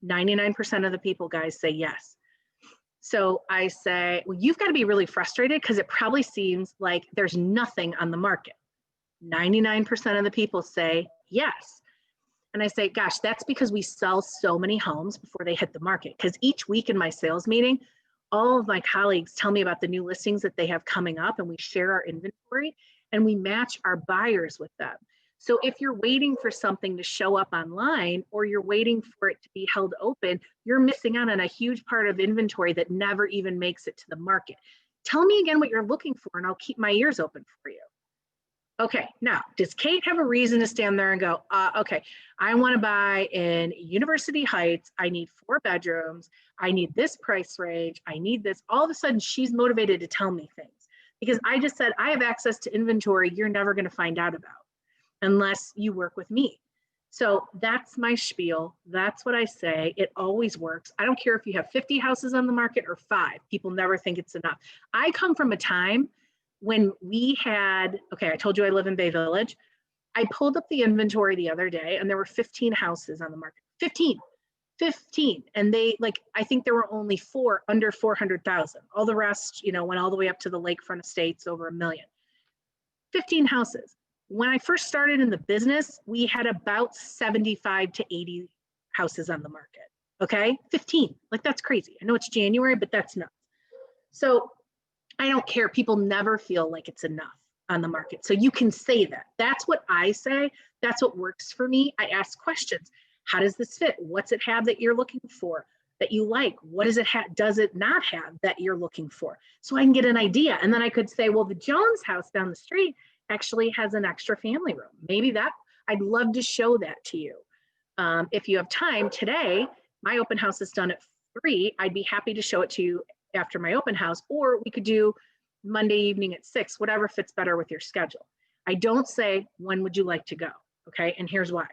99% of the people, guys, say yes. So I say, well, you've got to be really frustrated because it probably seems like there's nothing on the market. 99% of the people say yes. And I say, gosh, that's because we sell so many homes before they hit the market. Because each week in my sales meeting, all of my colleagues tell me about the new listings that they have coming up, and we share our inventory and we match our buyers with them. So if you're waiting for something to show up online or you're waiting for it to be held open, you're missing out on a huge part of inventory that never even makes it to the market. Tell me again what you're looking for and I'll keep my ears open for you. Okay, now, does Kate have a reason to stand there and go, okay, I want to buy in University Heights. I need 4 bedrooms. I need this price range. I need this. All of a sudden, she's motivated to tell me things because I just said, I have access to inventory you're never going to find out about unless you work with me. So that's my spiel. That's what I say. It always works. I don't care if you have 50 houses on the market or 5. People never think it's enough. I come from a time when we had, okay, I told you I live in Bay Village. I pulled up the inventory the other day and there were 15 houses on the market. 15. And they, like, I think there were only 4 under 400,000. All the rest, you know, went all the way up to the lakefront estates over $1 million. 15 houses. When I first started in the business, we had about 75 to 80 houses on the market. Okay, 15, like that's crazy. I know it's January, but that's nuts. So I don't care. People never feel like it's enough on the market. So you can say that. That's what I say. That's what works for me. I ask questions. How does this fit? What's it have that you're looking for, that you like? What does it have? Does it not have that you're looking for? So I can get an idea. And then I could say, well, the Jones house down the street actually has an extra family room. Maybe that, I'd love to show that to you. If you have time today, my open house is done at 3. I'd be happy to show it to you after my open house, or we could do Monday evening at 6, whatever fits better with your schedule. I don't say, when would you like to go? Okay, and here's why.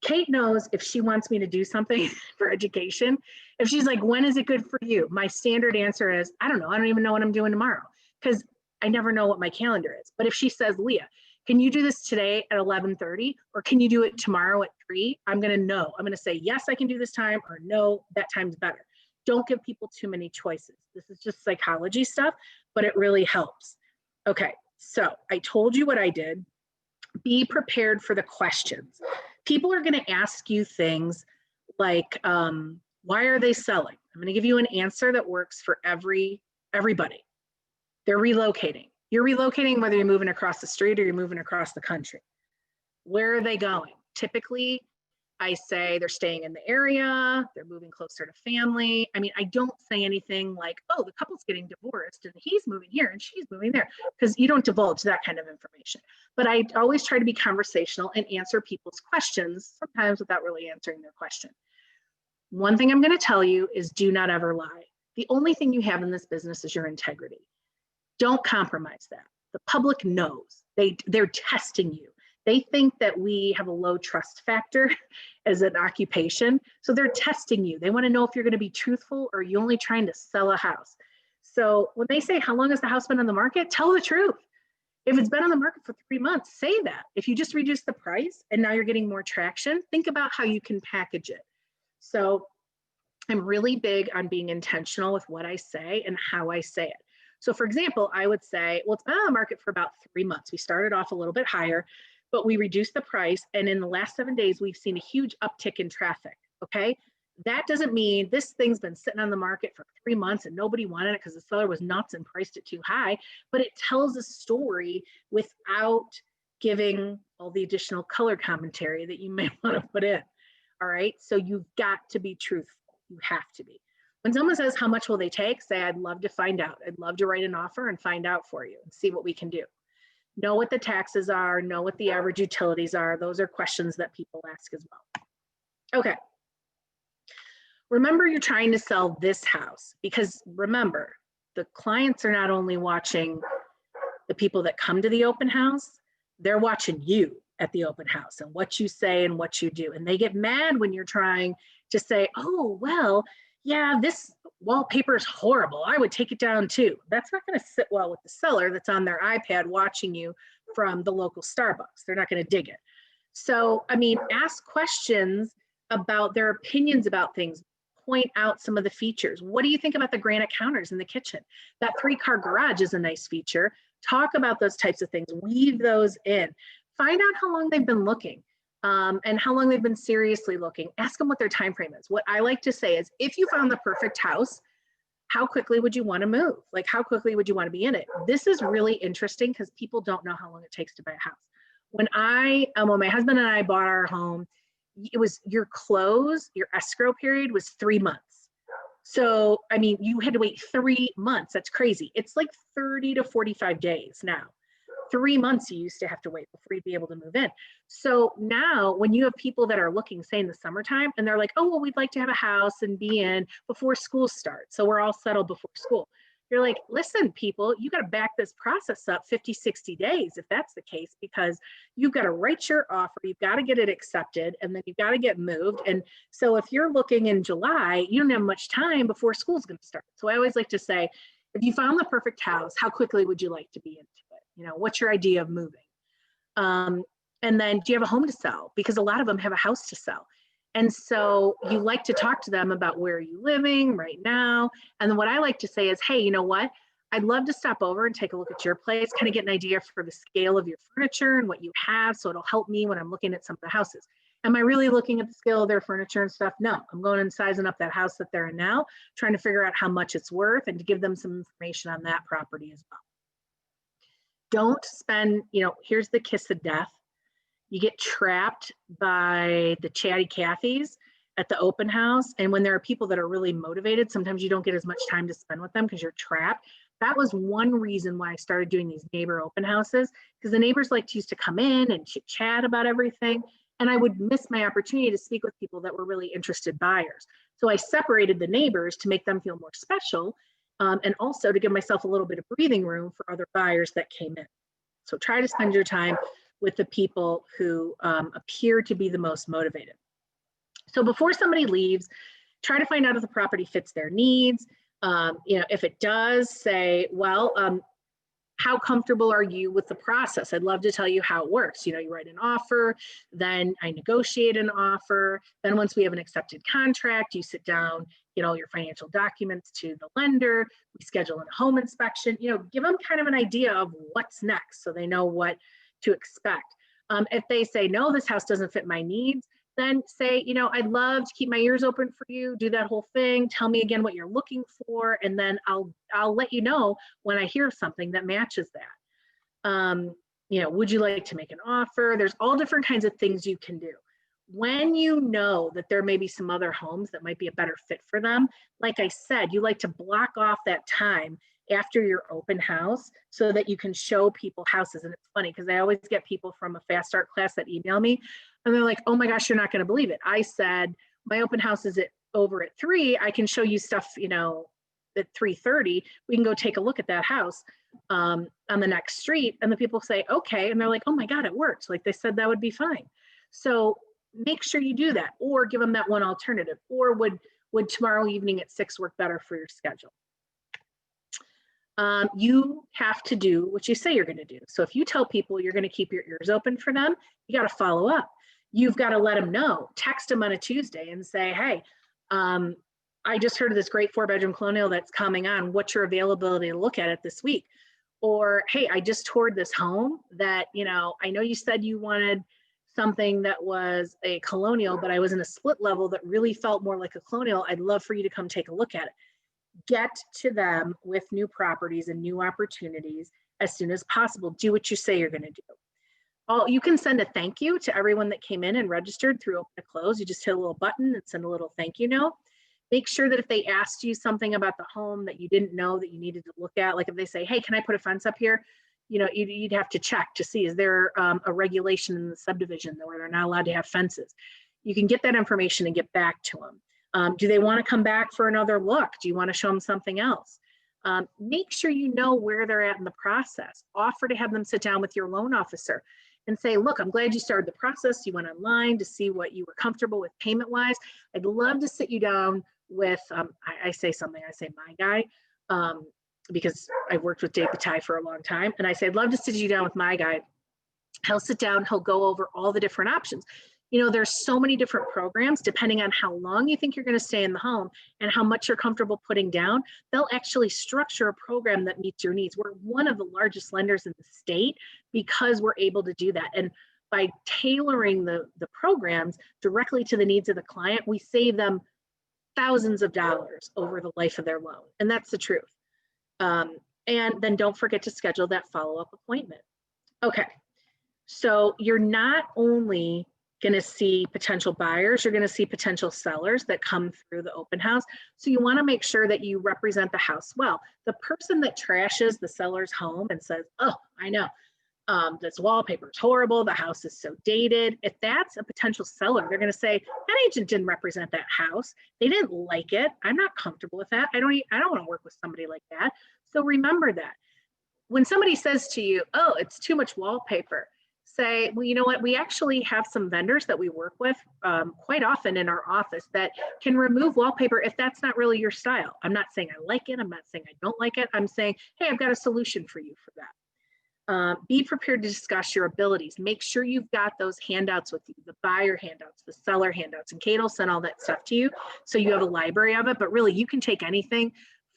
Kate knows if she wants me to do something for education, if she's like, when is it good for you? My standard answer is, I don't know. I don't even know what I'm doing tomorrow because I never know what my calendar is. But if she says, Leah, can you do this today at 11:30 or can you do it tomorrow at 3? I'm going to know. I'm going to say, yes, I can do this time or no, that time's better. Don't give people too many choices. This is just psychology stuff, but it really helps. Okay, so I told you what I did. Be prepared for the questions. People are going to ask you things like, why are they selling? I'm going to give you an answer that works for everybody. They're relocating. You're relocating whether you're moving across the street or you're moving across the country. Where are they going? Typically, I say they're staying in the area, they're moving closer to family. I mean, I don't say anything like, oh, the couple's getting divorced and he's moving here and she's moving there, because you don't divulge that kind of information. But I always try to be conversational and answer people's questions, sometimes without really answering their question. One thing I'm going to tell you is do not ever lie. The only thing you have in this business is your integrity. Don't compromise that. The public knows. They're testing you. They think that we have a low trust factor as an occupation. So they're testing you. They want to know if you're going to be truthful or are you only trying to sell a house. So when they say, how long has the house been on the market? Tell the truth. If it's been on the market for 3 months, say that. If you just reduce the price and now you're getting more traction, think about how you can package it. So I'm really big on being intentional with what I say and how I say it. So for example, I would say, well, it's been on the market for about 3 months. We started off a little bit higher, but we reduced the price. And in the last 7 days, we've seen a huge uptick in traffic, okay? That doesn't mean this thing's been sitting on the market for 3 months and nobody wanted it because the seller was nuts and priced it too high, but it tells a story without giving all the additional color commentary that you may want to put in, all right? So you've got to be truthful, you have to be. When someone says, how much will they take? Say, I'd love to find out. I'd love to write an offer and find out for you and see what we can do. Know what the taxes are, know what the average utilities are. Those are questions that people ask as well. Okay. Remember, you're trying to sell this house because remember, the clients are not only watching the people that come to the open house, they're watching you at the open house and what you say and what you do. And they get mad when you're trying to say, oh, well, yeah, this wallpaper is horrible. I would take it down too. That's not going to sit well with the seller that's on their iPad watching you from the local Starbucks. They're not going to dig it. So, I mean, ask questions about their opinions about things. Point out some of the features. What do you think about the granite counters in the kitchen? That 3-car garage is a nice feature. Talk about those types of things. Weave those in. Find out how long they've been looking. And how long they've been seriously looking. Ask them what their time frame is. What I like to say is, if you found the perfect house, how quickly would you want to move? Like, how quickly would you want to be in it? This is really interesting because people don't know how long it takes to buy a house. When my husband and I bought our home, it was your escrow period was 3 months. So, I mean, you had to wait 3 months. That's crazy. It's like 30 to 45 days now. 3 months you used to have to wait before you'd be able to move in. So now when you have people that are looking, say in the summertime, and they're like, oh, well, we'd like to have a house and be in before school starts. So we're all settled before school. You're like, listen, people, you got to back this process up 50, 60 days if that's the case, because you've got to write your offer, you've got to get it accepted, and then you've got to get moved. And so if you're looking in July, you don't have much time before school's going to start. So I always like to say, if you found the perfect house, how quickly would you like to be into it? You know, what's your idea of moving? And then do you have a home to sell? Because a lot of them have a house to sell. And so you like to talk to them about where are you living right now? And then what I like to say is, hey, you know what? I'd love to stop over and take a look at your place, kind of get an idea for the scale of your furniture and what you have. So it'll help me when I'm looking at some of the houses. Am I really looking at the scale of their furniture and stuff? No, I'm going and sizing up that house that they're in now, trying to figure out how much it's worth and to give them some information on that property as well. Don't spend, here's the kiss of death. You get trapped by the chatty Cathys at the open house. And when there are people that are really motivated, sometimes you don't get as much time to spend with them because you're trapped. That was one reason why I started doing these neighbor open houses, because the neighbors used to come in and chit chat about everything. And I would miss my opportunity to speak with people that were really interested buyers. So I separated the neighbors to make them feel more special, and also to give myself a little bit of breathing room for other buyers that came in. So try to spend your time with the people who appear to be the most motivated. So before somebody leaves, try to find out if the property fits their needs. If it does, say, well, how comfortable are you with the process? I'd love to tell you how it works. You write an offer, then I negotiate an offer. Then once we have an accepted contract, you sit down, get all your financial documents to the lender. We schedule a home inspection. Give them kind of an idea of what's next so they know what to expect. If they say, no, this house doesn't fit my needs, then say, I'd love to keep my ears open for you, do that whole thing, tell me again what you're looking for, and then I'll let you know when I hear something that matches that. Would you like to make an offer? There's all different kinds of things you can do. When you know that there may be some other homes that might be a better fit for them, like I said, you like to block off that time after your open house so that you can show people houses. And it's funny because I always get people from a Fast Start class that email me and they're like, oh my gosh, you're not going to believe it. I said, my open house is over at 3. I can show you stuff, at 3:30. We can go take a look at that house on the next street. And the people say, okay. And they're like, oh my God, it worked. Like they said, that would be fine. So make sure you do that, or give them that one alternative. Or would tomorrow evening at 6 work better for your schedule? You have to do what you say you're going to do. So if you tell people you're going to keep your ears open for them, you got to follow up. You've got to let them know. Text them on a Tuesday and say, hey, I just heard of this great 4-bedroom colonial that's coming on. What's your availability to look at it this week? Or, hey, I just toured this home that, I know you said you wanted something that was a colonial, but I was in a split level that really felt more like a colonial. I'd love for you to come take a look at it. Get to them with new properties and new opportunities as soon as possible. Do what you say you're going to do. You can send a thank you to everyone that came in and registered through Open to Close. You just hit a little button and send a little thank you note. Make sure that if they asked you something about the home that you didn't know that you needed to look at, like if they say, hey, can I put a fence up here? You'd have to check to see, is there a regulation in the subdivision where they're not allowed to have fences? You can get that information and get back to them. Do they want to come back for another look? Do you want to show them something else? Make sure you know where they're at in the process. Offer to have them sit down with your loan officer and say, look, I'm glad you started the process. You went online to see what you were comfortable with payment-wise. I'd love to sit you down with, I say my guy, because I've worked with Dave Bataille for a long time. And I say, I'd love to sit you down with my guy. He'll sit down, he'll go over all the different options. There's so many different programs, depending on how long you think you're going to stay in the home and how much you're comfortable putting down. They'll actually structure a program that meets your needs. We're one of the largest lenders in the state because we're able to do that. And by tailoring the programs directly to the needs of the client, we save them thousands of dollars over the life of their loan. And that's the truth. And then don't forget to schedule that follow-up appointment. Okay, so you're not only going to see potential buyers, you're going to see potential sellers that come through the open house. So you want to make sure that you represent the house well. The person that trashes the seller's home and says, oh, I know, this wallpaper is horrible, the house is so dated. If that's a potential seller, they're going to say, that agent didn't represent that house. They didn't like it. I'm not comfortable with that. I don't want to work with somebody like that. So remember that. When somebody says to you, oh, it's too much wallpaper, say, well, you know what? We actually have some vendors that we work with quite often in our office that can remove wallpaper if that's not really your style. I'm not saying I like it. I'm not saying I don't like it. I'm saying, hey, I've got a solution for you for that. Be prepared to discuss your abilities. Make sure you've got those handouts with you, the buyer handouts, the seller handouts, and Kate will send all that stuff to you so you have a library of it. But really, you can take anything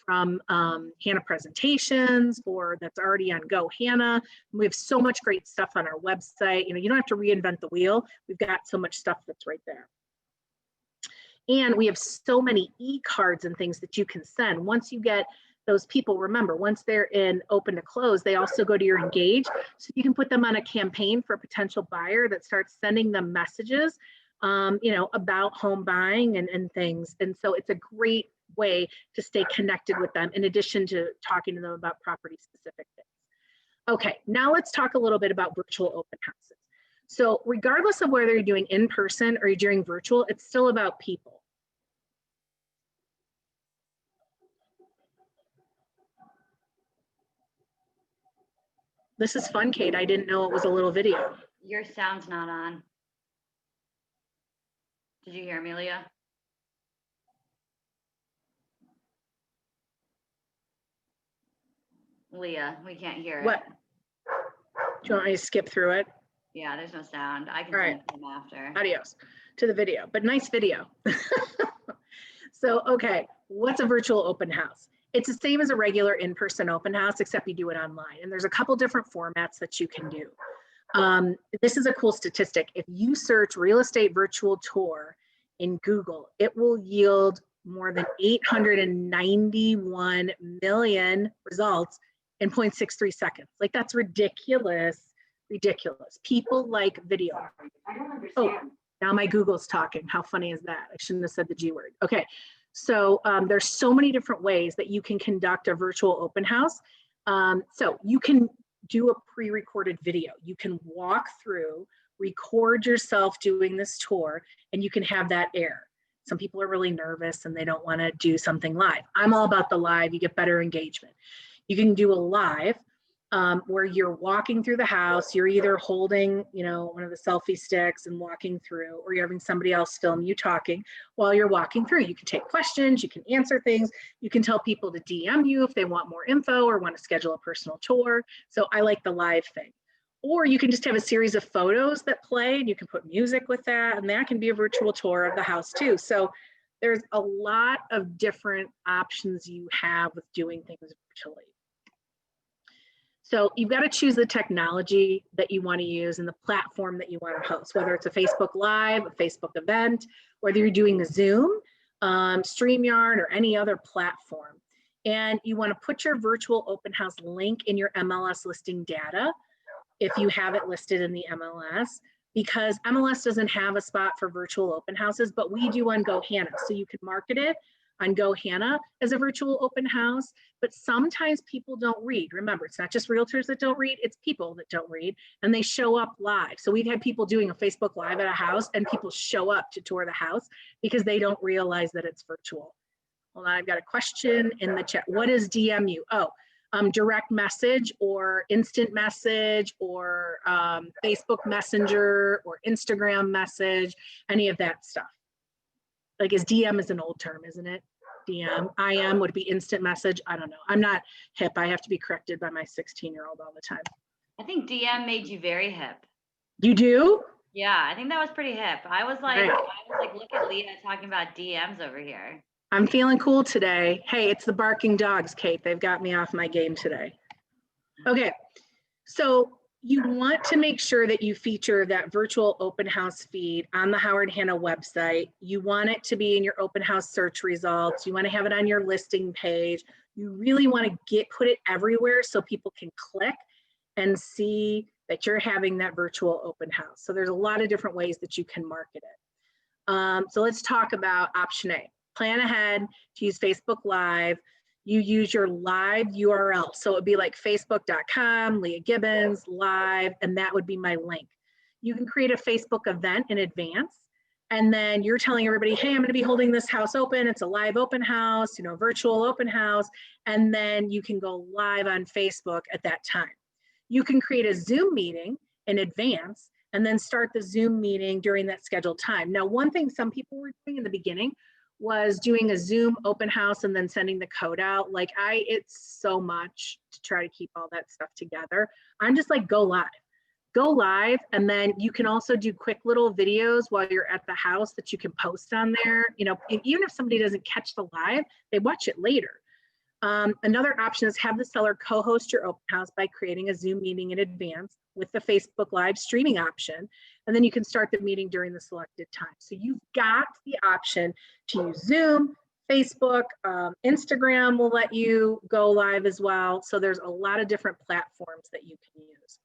from Hannah Presentations or that's already on Go Hannah. We have so much great stuff on our website. You don't have to reinvent the wheel. We've got so much stuff that's right there. And we have so many e-cards and things that you can send. Once you get those people, remember, once they're in Open to Close, they also go to your Engage. So you can put them on a campaign for a potential buyer that starts sending them messages, about home buying and things. And so it's a great way to stay connected with them in addition to talking to them about property specific things. Okay, now let's talk a little bit about virtual open houses. So regardless of whether you're doing in person or you're doing virtual, it's still about people. This is fun, Kate. I didn't know it was a little video. Your sound's not on. Did you hear me, Leah? Leah, we can't hear it. What? Do you want me to skip through it? Yeah, there's no sound. I can All send right. it to them after. Adios to the video, but nice video. So, okay, what's a virtual open house? It's the same as a regular in-person open house, except you do it online. And there's a couple different formats that you can do. This is a cool statistic. If you search real estate virtual tour in Google, it will yield more than 891 million results in 0.63 seconds. Like, that's ridiculous, ridiculous. People like video. I don't understand. Oh, now my Google's talking. How funny is that? I shouldn't have said the G word. Okay, so there's so many different ways that you can conduct a virtual open house. So you can do a pre-recorded video. You can walk through, record yourself doing this tour, and you can have that air. Some people are really nervous and they don't want to do something live. I'm all about the live. You get better engagement. You can do a live where you're walking through the house. You're either holding, one of the selfie sticks and walking through, or you're having somebody else film you talking while you're walking through. You can take questions, you can answer things, you can tell people to DM you if they want more info or want to schedule a personal tour. So I like the live thing. Or you can just have a series of photos that play and you can put music with that, and that can be a virtual tour of the house too. So there's a lot of different options you have with doing things virtually. So you've got to choose the technology that you want to use and the platform that you want to host, whether it's a Facebook Live, a Facebook event, whether you're doing a Zoom, StreamYard, or any other platform. And you want to put your virtual open house link in your MLS listing data if you have it listed in the MLS, because MLS doesn't have a spot for virtual open houses, but we do on GoHanna. So you can market it on GoHanna as a virtual open house, but sometimes people don't read. Remember, it's not just realtors that don't read, it's people that don't read, and they show up live. So we've had people doing a Facebook Live at a house and people show up to tour the house because they don't realize that it's virtual. Hold on, I've got a question in the chat. What is DMU? Oh, direct message or instant message or Facebook Messenger or Instagram message, any of that stuff. Like, is DM is an old term, isn't it? DM. IM would be instant message. I don't know. I'm not hip. I have to be corrected by my 16-year-old all the time. I think DM made you very hip. You do? Yeah, I think that was pretty hip. I was like, Right. Look at Leah talking about DMs over here. I'm feeling cool today. Hey, it's the barking dogs, Kate. They've got me off my game today. Okay, so you want to make sure that you feature that virtual open house feed on the Howard Hanna website. You want it to be in your open house search results. You want to have it on your listing page. You really want to put it everywhere so people can click and see that you're having that virtual open house. So there's a lot of different ways that you can market it. So let's talk about option A. Plan ahead to use Facebook Live. You use your live URL. So it would be like facebook.com, Leah Gibbons, live, and that would be my link. You can create a Facebook event in advance, and then you're telling everybody, hey, I'm gonna be holding this house open. It's a live open house, virtual open house, and then you can go live on Facebook at that time. You can create a Zoom meeting in advance and then start the Zoom meeting during that scheduled time. Now, one thing some people were doing in the beginning was doing a Zoom open house and then sending the code out. It's so much to try to keep all that stuff together. I'm just like, go live. And then you can also do quick little videos while you're at the house that you can post on there. Even if somebody doesn't catch the live, they watch it later. Another option is have the seller co-host your open house by creating a Zoom meeting in advance with the Facebook Live streaming option, and then you can start the meeting during the selected time. So you've got the option to use Zoom, Facebook, Instagram will let you go live as well. So there's a lot of different platforms that you can use.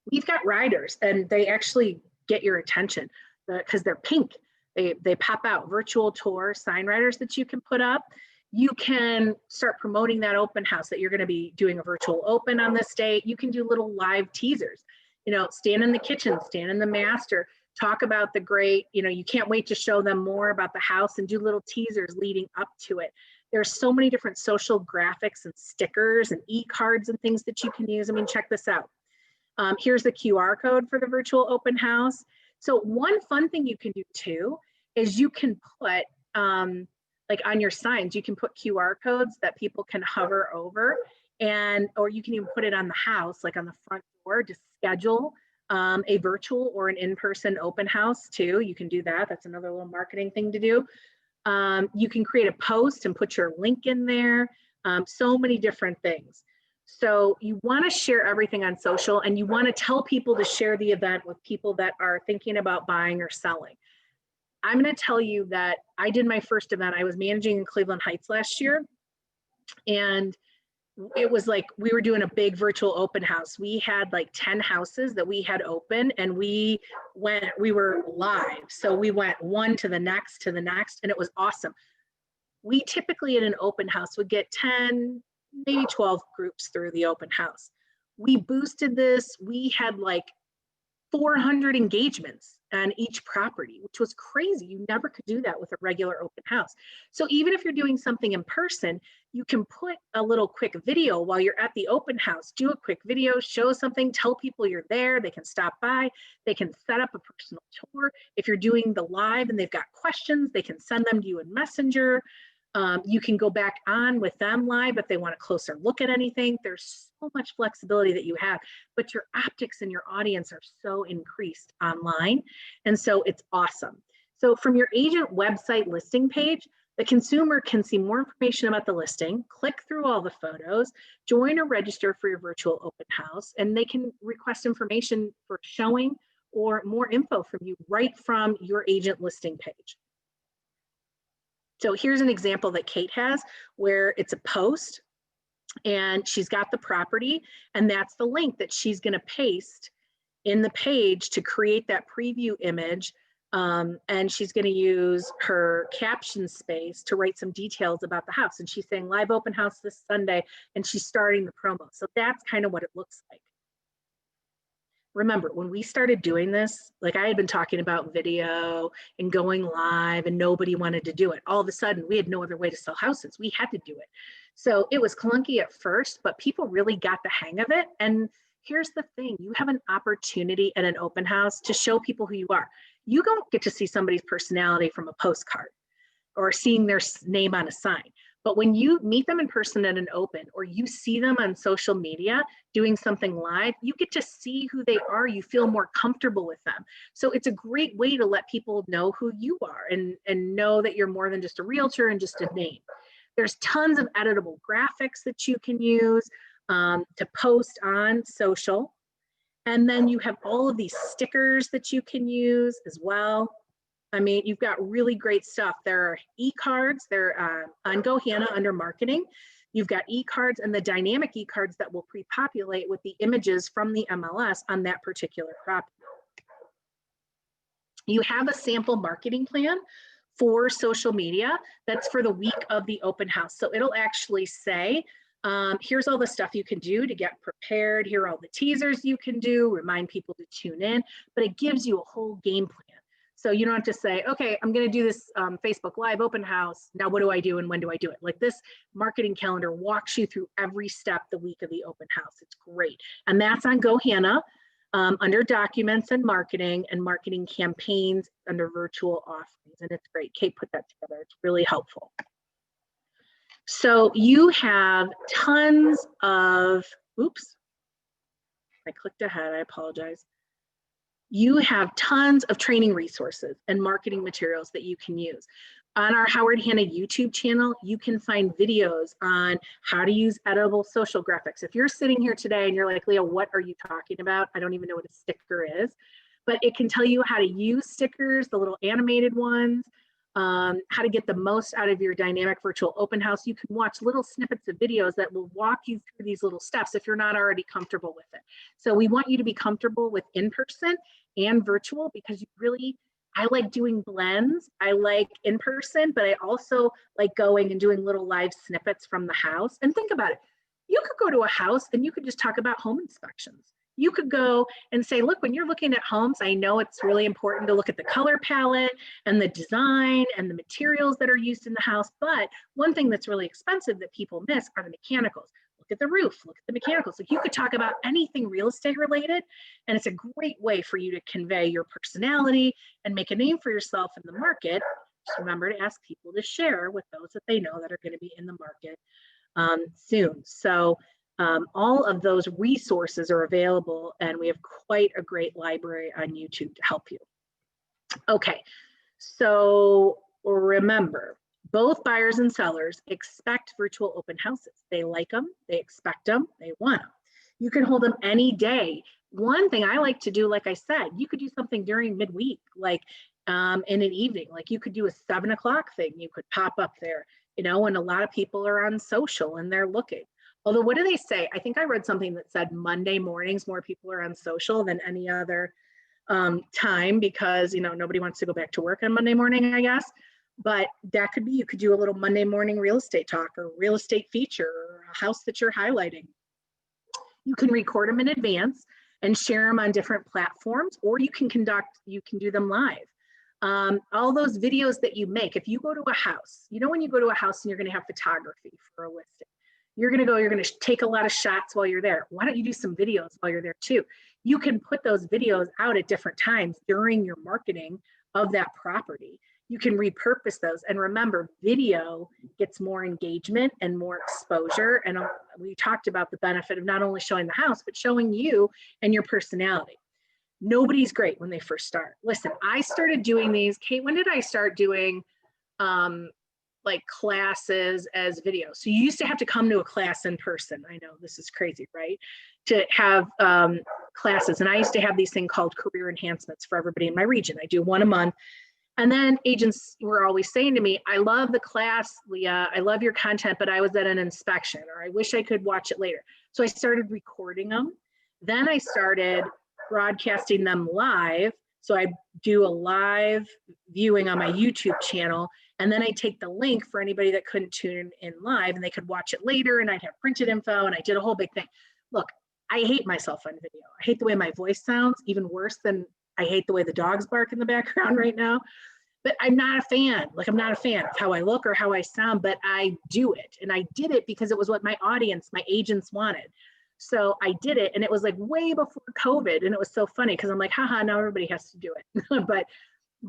We've got riders, and they actually get your attention because they're pink. They pop out, virtual tour sign riders that you can put up. You can start promoting that open house that you're going to be doing a virtual open on this date. You can do little live teasers, stand in the kitchen, stand in the master, talk about the great, you can't wait to show them more about the house and do little teasers leading up to it. There's so many different social graphics and stickers and e-cards and things that you can use. I mean, check this out. Here's the QR code for the virtual open house. So one fun thing you can do too is you can put, like on your signs, you can put QR codes that people can hover over, and or you can even put it on the house, like on the front door, to schedule a virtual or an in-person open house too. You can do that. That's another little marketing thing to do. You can create a post and put your link in there. So many different things. So you want to share everything on social, and you want to tell people to share the event with people that are thinking about buying or selling. I'm going to tell you that I did my first event. I was managing in Cleveland Heights last year, and it was like we were doing a big virtual open house. We had like 10 houses that we had open, and we were live. So we went one to the next, and it was awesome. We typically in an open house would get 10, maybe 12 groups through the open house. We boosted this. We had like 400 engagements on each property, which was crazy. You never could do that with a regular open house. So even if you're doing something in person, you can put a little quick video while you're at the open house. Do a quick video, show something, tell people you're there. They can stop by. They can set up a personal tour. If you're doing the live and they've got questions, they can send them to you in Messenger. You can go back on with them live if they want a closer look at anything. There's so much flexibility that you have, but your optics and your audience are so increased online. And so it's awesome. So from your agent website listing page, the consumer can see more information about the listing, click through all the photos, join or register for your virtual open house, and they can request information for showing or more info from you right from your agent listing page. So here's an example that Kate has where it's a post and she's got the property, and that's the link that she's going to paste in the page to create that preview image. And she's going to use her caption space to write some details about the house. And she's saying live open house this Sunday, and she's starting the promo. So that's kind of what it looks like. Remember, when we started doing this, like I had been talking about video and going live, and nobody wanted to do it. All of a sudden, we had no other way to sell houses. We had to do it. So it was clunky at first, but people really got the hang of it. And here's the thing, you have an opportunity at an open house to show people who you are. You don't get to see somebody's personality from a postcard or seeing their name on a sign. But when you meet them in person at an open, or you see them on social media doing something live, you get to see who they are. You feel more comfortable with them. So it's a great way to let people know who you are and know that you're more than just a realtor and just a name. There's tons of editable graphics that you can use to post on social. And then you have all of these stickers that you can use as well. I mean, you've got really great stuff. There are e-cards. They're on GoHanna under marketing. You've got e-cards and the dynamic e-cards that will pre-populate with the images from the MLS on that particular property. You have a sample marketing plan for social media that's for the week of the open house. So it'll actually say, here's all the stuff you can do to get prepared. Here are all the teasers you can do, remind people to tune in, but it gives you a whole game plan. So you don't have to say, okay, I'm going to do this Facebook Live open house. Now what do I do and when do I do it? Like, this marketing calendar walks you through every step the week of the open house. It's great. And that's on GoHanna under documents and marketing campaigns under virtual offerings. And it's great. Kate put that together. It's really helpful. So you have tons of, oops, I clicked ahead, I apologize. You have tons of training resources and marketing materials that you can use. On our Howard Hanna YouTube channel, you can find videos on how to use editable social graphics. If you're sitting here today and you're like, Leah, what are you talking about? I don't even know what a sticker is, but it can tell you how to use stickers, the little animated ones, how to get the most out of your dynamic virtual open house. You can watch little snippets of videos that will walk you through these little steps if you're not already comfortable with it. So we want you to be comfortable with in-person and virtual, because you really, I like doing blends. I like in-person, but I also like going and doing little live snippets from the house. And think about it. You could go to a house and you could just talk about home inspections. You could go and say, look, when you're looking at homes, I know it's really important to look at the color palette and the design and the materials that are used in the house. But one thing that's really expensive that people miss are the mechanicals. Well, look at the roof, look at the mechanicals. Like you could talk about anything real estate related, and it's a great way for you to convey your personality and make a name for yourself in the market. Just remember to ask people to share with those that they know that are going to be in the market soon. So all of those resources are available, and we have quite a great library on YouTube to help you. Okay, so remember, both buyers and sellers expect virtual open houses. They like them, they expect them, they want them. You can hold them any day. One thing I like to do, like I said, you could do something during midweek, like in an evening, like you could do a 7 o'clock thing. You could pop up there, you know, and a lot of people are on social and they're looking. Although, what do they say? I think I read something that said Monday mornings, more people are on social than any other time because, you know, nobody wants to go back to work on Monday morning, I guess. But that could be, you could do a little Monday morning real estate talk or real estate feature or a house that you're highlighting. You can record them in advance and share them on different platforms, or you can do them live. All those videos that you make, if you go to a house, you know, when you go to a house and you're going to have photography for a listing, you're going to take a lot of shots while you're there. Why don't you do some videos while you're there too? You can put those videos out at different times during your marketing of that property. You can repurpose those. And remember, video gets more engagement and more exposure. And we talked about the benefit of not only showing the house, but showing you and your personality. Nobody's great when they first start. Listen, I started doing these. Kate, when did I start doing like classes as video? So you used to have to come to a class in person. I know this is crazy, right? To have classes. And I used to have these things called career enhancements for everybody in my region. I do one a month. And then agents were always saying to me, I love the class, Leah, I love your content, but I was at an inspection, or I wish I could watch it later. So I started recording them. Then I started broadcasting them live. So I do a live viewing on my YouTube channel. And then I take the link for anybody that couldn't tune in live and they could watch it later, and I'd have printed info, and I did a whole big thing. Look, I hate myself on video. I hate the way my voice sounds, even worse than I hate the way the dogs bark in the background right now. But I'm not a fan. Like, I'm not a fan of how I look or how I sound, but I do it. And I did it because it was what my audience, my agents wanted. So I did it, and it was like way before COVID. And it was so funny because I'm like, haha, now everybody has to do it. But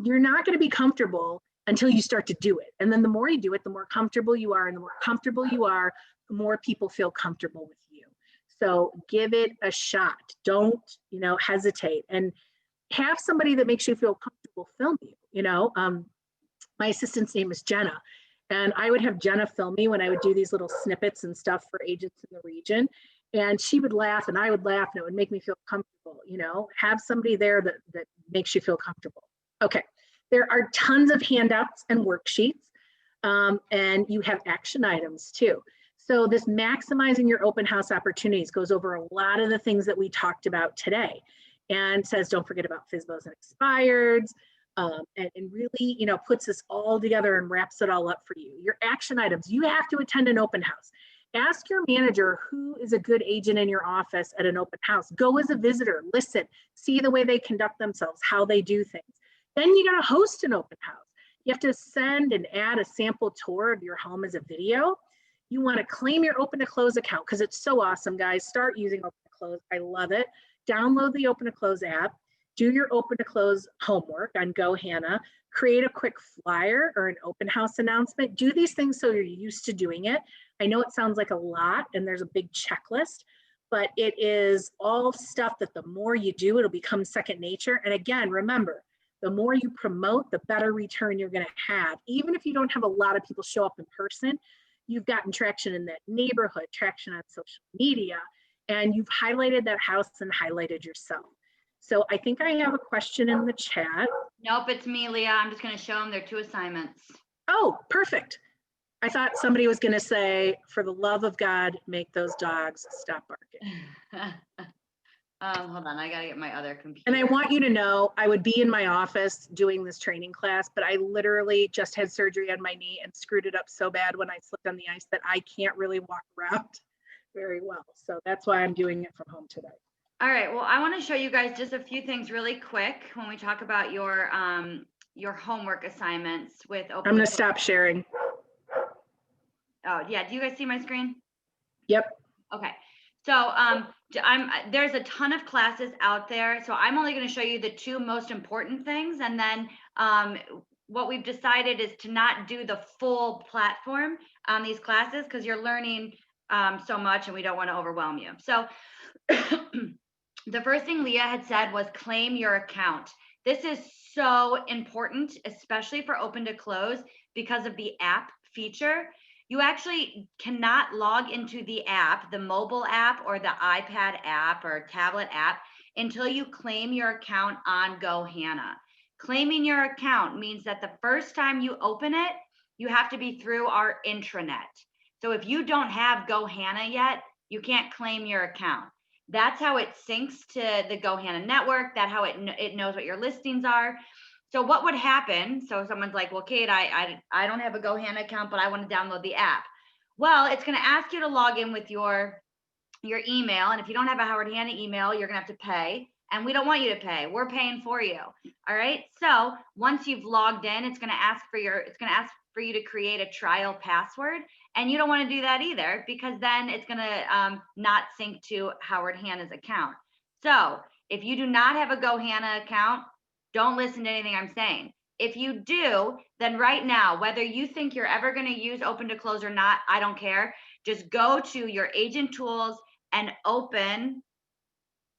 you're not going to be comfortable until you start to do it. And then the more you do it, the more comfortable you are. And the more comfortable you are, the more people feel comfortable with you. So give it a shot. Don't, hesitate. And have somebody that makes you feel comfortable film you. My assistant's name is Jenna, and I would have Jenna film me when I would do these little snippets and stuff for agents in the region. And she would laugh and I would laugh, and it would make me feel comfortable. Have somebody there that makes you feel comfortable. Okay. There are tons of handouts and worksheets, and you have action items too. So this maximizing your open house opportunities goes over a lot of the things that we talked about today, and says, don't forget about FSBOs and expireds, and really, puts this all together and wraps it all up for you. Your action items, you have to attend an open house. Ask your manager who is a good agent in your office at an open house. Go as a visitor, listen, see the way they conduct themselves, how they do things. Then you got to host an open house. You have to send and add a sample tour of your home as a video. You want to claim your open to close account because it's so awesome, guys. Start using open to close. I love it. Download the open to close app. Do your open to close homework on GoHanna. Create a quick flyer or an open house announcement. Do these things so you're used to doing it. I know it sounds like a lot and there's a big checklist, but it is all stuff that the more you do, it'll become second nature. And again, remember, the more you promote, the better return you're going to have. Even if you don't have a lot of people show up in person, you've gotten traction in that neighborhood, traction on social media, and you've highlighted that house and highlighted yourself. So I think I have a question in the chat. Nope, it's me, Leah. I'm just going to show them their 2 assignments. Oh, perfect. I thought somebody was going to say, for the love of God, make those dogs stop barking. Hold on, I got to get my other computer. And I want you to know, I would be in my office doing this training class, but I literally just had surgery on my knee and screwed it up so bad when I slipped on the ice that I can't really walk around very well. So that's why I'm doing it from home today. All right, well, I want to show you guys just a few things really quick when we talk about your homework assignments with open. I'm going to stop sharing. Oh, yeah. Do you guys see my screen? Yep. Okay. So there's a ton of classes out there. So I'm only going to show you the 2 most important things. And then what we've decided is to not do the full platform on these classes because you're learning so much and we don't want to overwhelm you. So the first thing Leah had said was claim your account. This is so important, especially for open to close because of the app feature. You actually cannot log into the app, the mobile app or the iPad app or tablet app until you claim your account on GoHanna. Claiming your account means that the first time you open it, you have to be through our intranet. So if you don't have GoHanna yet, you can't claim your account. That's how it syncs to the GoHanna network. That's how it knows what your listings are. So what would happen? So someone's like, well, Kate, I don't have a GoHanna account, but I want to download the app. Well, it's going to ask you to log in with your email. And if you don't have a Howard Hanna email, you're going to have to pay. And we don't want you to pay. We're paying for you. All right. So once you've logged in, it's going to ask for you to create a trial password. And you don't want to do that either, because then it's going to not sync to Howard Hanna's account. So if you do not have a GoHanna account, don't listen to anything I'm saying. If you do, then right now, whether you think you're ever going to use open to close or not, I don't care. Just go to your agent tools and open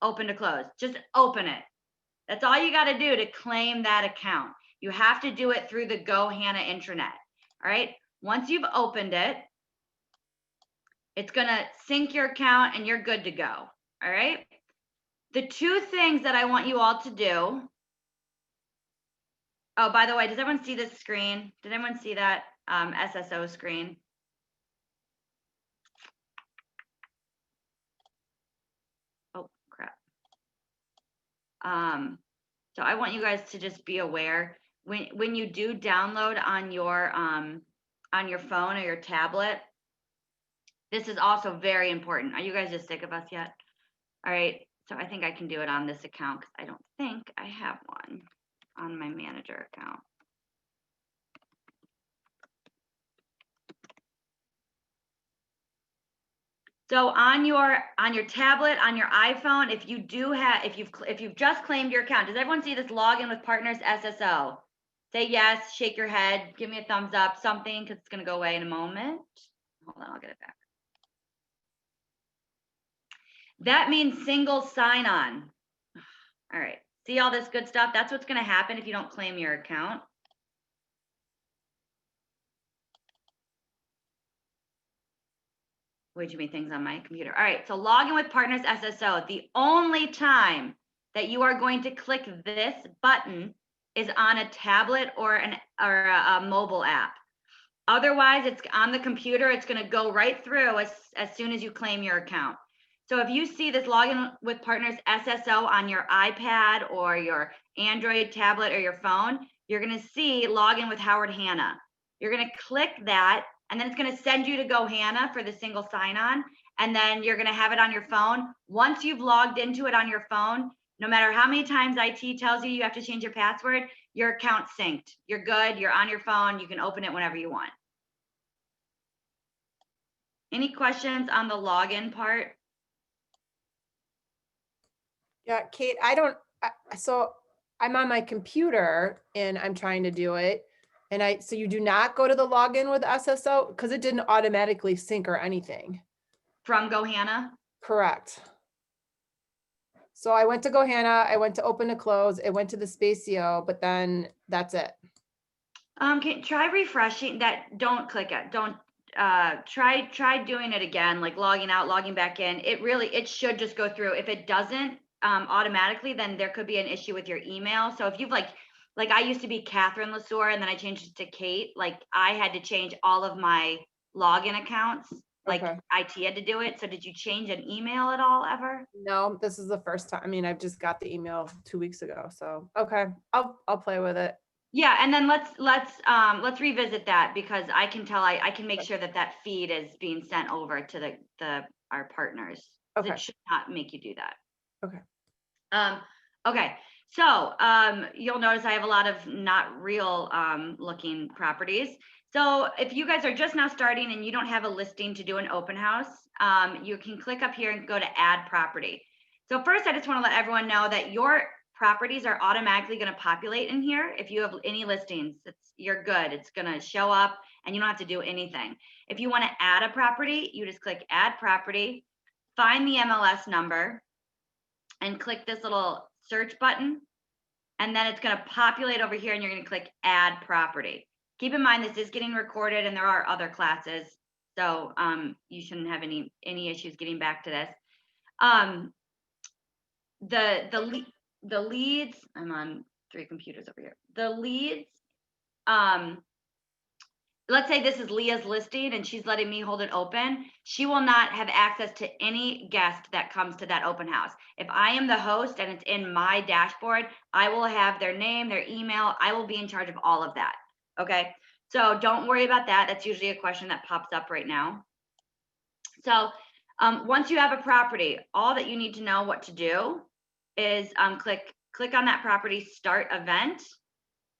to close. Just open it. That's all you got to do to claim that account. You have to do it through the GoHanna intranet. All right. Once you've opened it, it's going to sync your account and you're good to go. All right. The 2 things that I want you all to do. Oh, by the way, does everyone see this screen? Did everyone see that SSO screen? Oh, crap. So I want you guys to just be aware when you do download on your phone or your tablet. This is also very important. Are you guys just sick of us yet? All right. So I think I can do it on this account because I don't think I have one on my manager account. So on your tablet, on your iPhone, if you've just claimed your account, does everyone see this login with Partners SSO? Say yes, shake your head, give me a thumbs up, something, because it's going to go away in a moment. Hold on, I'll get it back. That means single sign-on. All right, see all this good stuff? That's what's going to happen if you don't claim your account. Way too many things on my computer. All right, so login with Partners SSO. The only time that you are going to click this button is on a tablet or a mobile app. Otherwise, it's on the computer. It's going to go right through as soon as you claim your account. So if you see this login with Partners SSO on your iPad or your Android tablet or your phone, you're going to see login with Howard Hanna. You're going to click that, and then it's going to send you to GoHanna for the single sign-on, and then you're going to have it on your phone. Once you've logged into it on your phone, no matter how many times IT tells you you have to change your password, your account's synced. You're good. You're on your phone. You can open it whenever you want. Any questions on the login part? Yeah, Kate, so I'm on my computer and I'm trying to do it. And so you do not go to the login with SSO because it didn't automatically sync or anything. From GoHanna? Correct. So I went to GoHanna, I went to open to close, it went to the Spacio, but then that's it. Try refreshing that. Don't click it. Don't try doing it again, like logging out, logging back in. It should just go through. If it doesn't automatically, then there could be an issue with your email. So if you've like I used to be Catherine Lesueur and then I changed it to Kate, like I had to change all of my login accounts. Like Okay. IT had to do it. So did you change an email at all ever? No, this is the first time. I mean, I've just got the email 2 weeks ago. So, okay, I'll play with it. Yeah, and then let's revisit that because I can tell I can make sure that feed is being sent over to our partners. Okay. It should not make you do that. Okay. Okay. So you'll notice I have a lot of not real looking properties. So if you guys are just now starting and you don't have a listing to do an open house, you can click up here and go to add property. So first, I just want to let everyone know that your properties are automatically going to populate in here. If you have any listings, you're good. It's going to show up and you don't have to do anything. If you want to add a property, you just click add property, find the MLS number, and click this little search button. And then it's going to populate over here and you're going to click add property. Keep in mind, this is getting recorded and there are other classes. So you shouldn't have any issues getting back to this. The leads, I'm on 3 computers over here. The leads, let's say this is Leah's listing and she's letting me hold it open. She will not have access to any guest that comes to that open house. If I am the host and it's in my dashboard, I will have their name, their email. I will be in charge of all of that. Okay. So don't worry about that. That's usually a question that pops up right now. So once you have a property, all that you need to know what to do is click on that property, start event.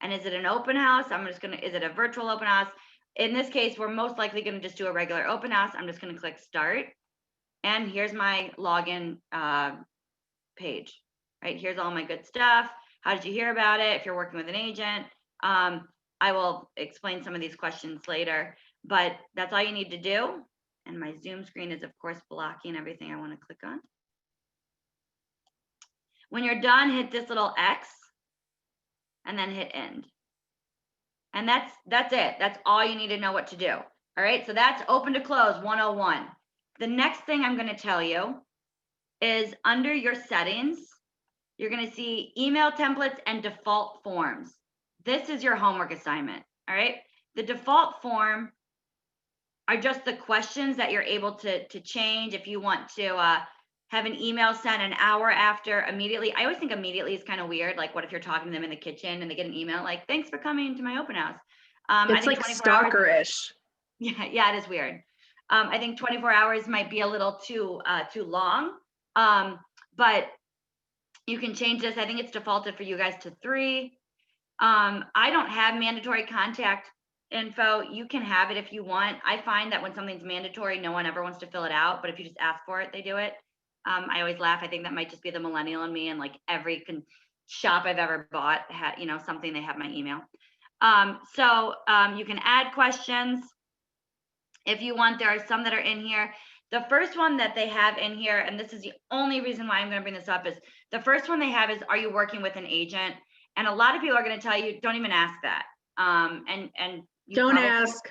And is it an open house? Is it a virtual open house? In this case, we're most likely going to just do a regular open house. I'm just going to click start. And here's my login page, right? Here's all my good stuff. How did you hear about it? If you're working with an agent, I will explain some of these questions later, but that's all you need to do. And my Zoom screen is of course blocking everything I want to click on. When you're done, hit this little X and then hit end. And that's it. That's all you need to know what to do. All right, so that's open to close 101. The next thing I'm going to tell you is under your settings, you're going to see email templates and default forms. This is your homework assignment. All right, the default form are just the questions that you're able to change if you want to have an email sent an hour after immediately. I always think immediately is kind of weird. Like, what if you're talking to them in the kitchen and they get an email like, thanks for coming to my open house. It's like stalkerish. Yeah, it is weird. I think 24 hours might be a little too long, but you can change this. I think it's defaulted for you guys to 3. I don't have mandatory contact info. You can have it if you want. I find that when something's mandatory, no one ever wants to fill it out, but if you just ask for it, they do it. I always laugh. I think that might just be the millennial in me, and like every shop I've ever bought had, something, they have my email. So you can add questions if you want. There are some that are in here. The first one that they have in here, and this is the only reason why I'm going to bring this up, is the first one they have is, are you working with an agent? And a lot of people are going to tell you, don't even ask that. And you Don't ask.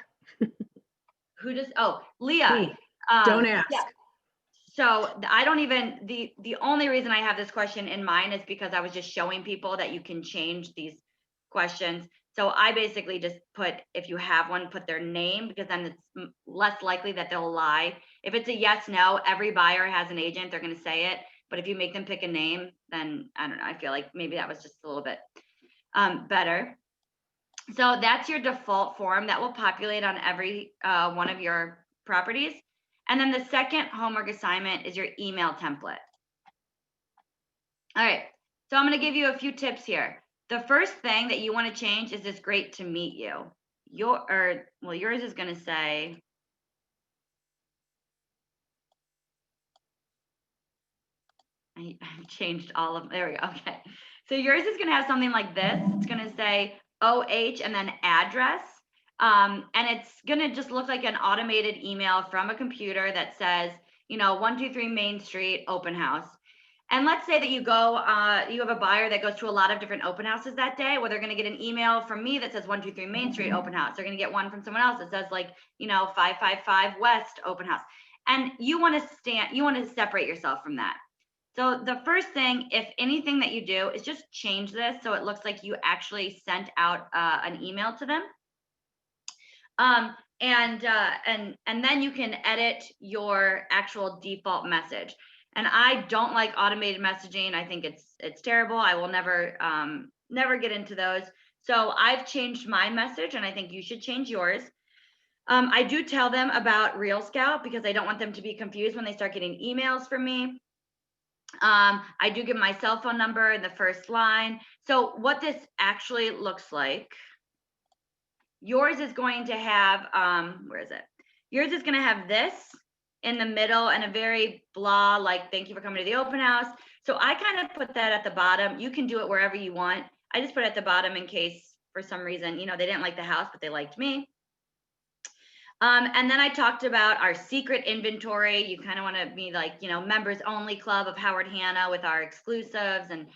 Who does? Oh, Leah. Don't ask. Yeah. So I don't even, the only reason I have this question in mind is because I was just showing people that you can change these questions. So I basically just put, if you have one, put their name, because then it's less likely that they'll lie. If it's a yes, no, every buyer has an agent, they're going to say it. But if you make them pick a name, then I don't know, I feel like maybe that was just a little bit better. So that's your default form that will populate on every one of your properties. And then the second homework assignment is your email template. All right, so I'm going to give you a few tips here. The first thing that you want to change is this great to meet you. Yours is going to say, I changed all of, there we go, okay. So yours is going to have something like this. It's going to say OH and then address. And it's going to just look like an automated email from a computer that says, 123 Main Street open house. And let's say that you go, you have a buyer that goes to a lot of different open houses that day. Well, they're going to get an email from me that says 123 Main Street open house. They're going to get one from someone else that says 555 West open house. And you want to separate yourself from that. So the first thing, if anything that you do, is just change this so it looks like you actually sent out an email to them. And then you can edit your actual default message. And I don't like automated messaging. I think it's terrible. I will never get into those. So I've changed my message, and I think you should change yours. I do tell them about Real Scout because I don't want them to be confused when they start getting emails from me. I do give my cell phone number in the first line. So what this actually looks like, yours is going to have, where is it? Yours is going to have this, in the middle and a very blah, like, thank you for coming to the open house. So I kind of put that at the bottom. You can do it wherever you want. I just put it at the bottom in case for some reason, they didn't like the house, but they liked me. And then I talked about our secret inventory. You kind of want to be like, members only club of Howard Hanna with our exclusives, and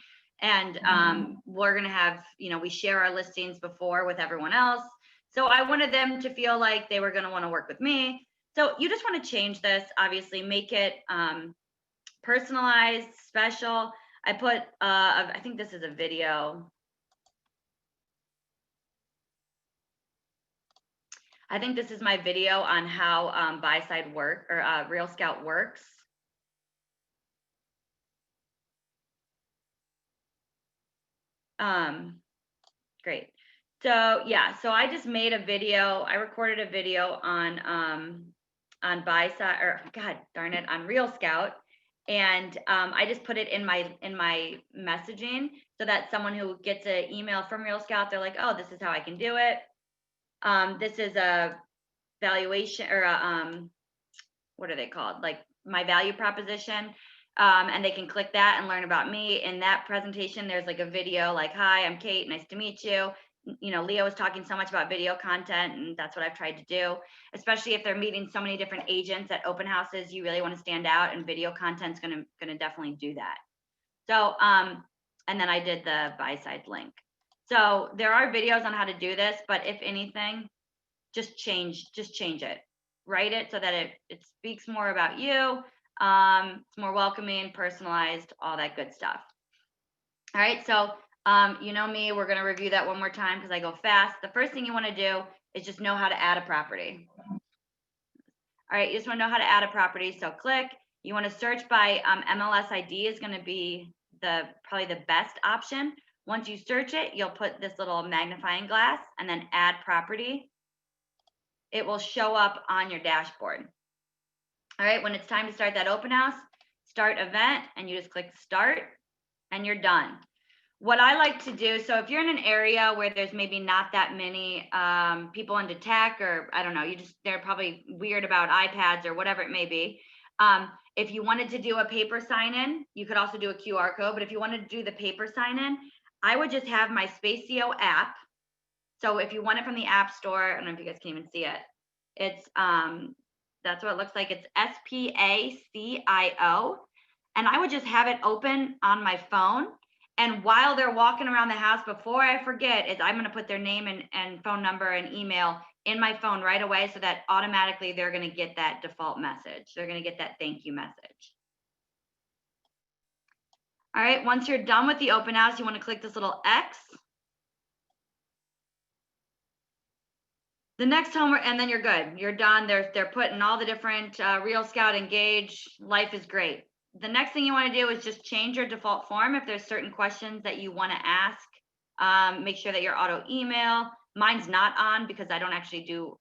we're going to have, we share our listings before with everyone else. So I wanted them to feel like they were going to want to work with me. So you just want to change this, obviously, make it personalized, special. I put, I think this is a video. I think this is my video on how Buy-Side work or Real Scout works. Great. So yeah, so I just made a video. I recorded a video on Buy-Side, or God darn it, on Real Scout, and I just put it in my messaging so that someone who gets an email from Real Scout, they're like, oh, this is how I can do it. This is a valuation, or what are they called? Like my value proposition. And they can click that and learn about me. In that presentation, there's like a video like, hi, I'm Kate, nice to meet you. Leah was talking so much about video content, and that's what I've tried to do, especially if they're meeting so many different agents at open houses. You really want to stand out, and video content's gonna definitely do that. So, and then I did the Buy-Side link. So there are videos on how to do this, but if anything, just change it. Write it so that it speaks more about you. It's more welcoming, personalized, all that good stuff. All right, so you know me, we're going to review that one more time because I go fast. The first thing you want to do is just know how to add a property. All right, you just want to know how to add a property. So click. You want to search by MLS ID is going to be probably the best option. Once you search it, you'll put this little magnifying glass and then add property. It will show up on your dashboard. All right, when it's time to start that open house, start event, and you just click start, and you're done. What I like to do, so if you're in an area where there's maybe not that many people into tech, or I don't know, they're probably weird about iPads or whatever it may be. If you wanted to do a paper sign-in, you could also do a QR code, but if you wanted to do the paper sign-in, I would just have my Spacio app. So if you want it from the App Store, I don't know if you guys can even see it. It's that's what it looks like. It's SPACIO. And I would just have it open on my phone. And while they're walking around the house, before I forget, I'm going to put their name and phone number and email in my phone right away, so that automatically they're going to get that default message. They're going to get that thank you message. All right, once you're done with the open house, you want to click this little X. The next homework, and then you're good. You're done. They're putting all the different Real Scout, Engage. Life is great. The next thing you want to do is just change your default form. If there's certain questions that you want to ask, make sure that your auto email. Mine's not on because I don't actually do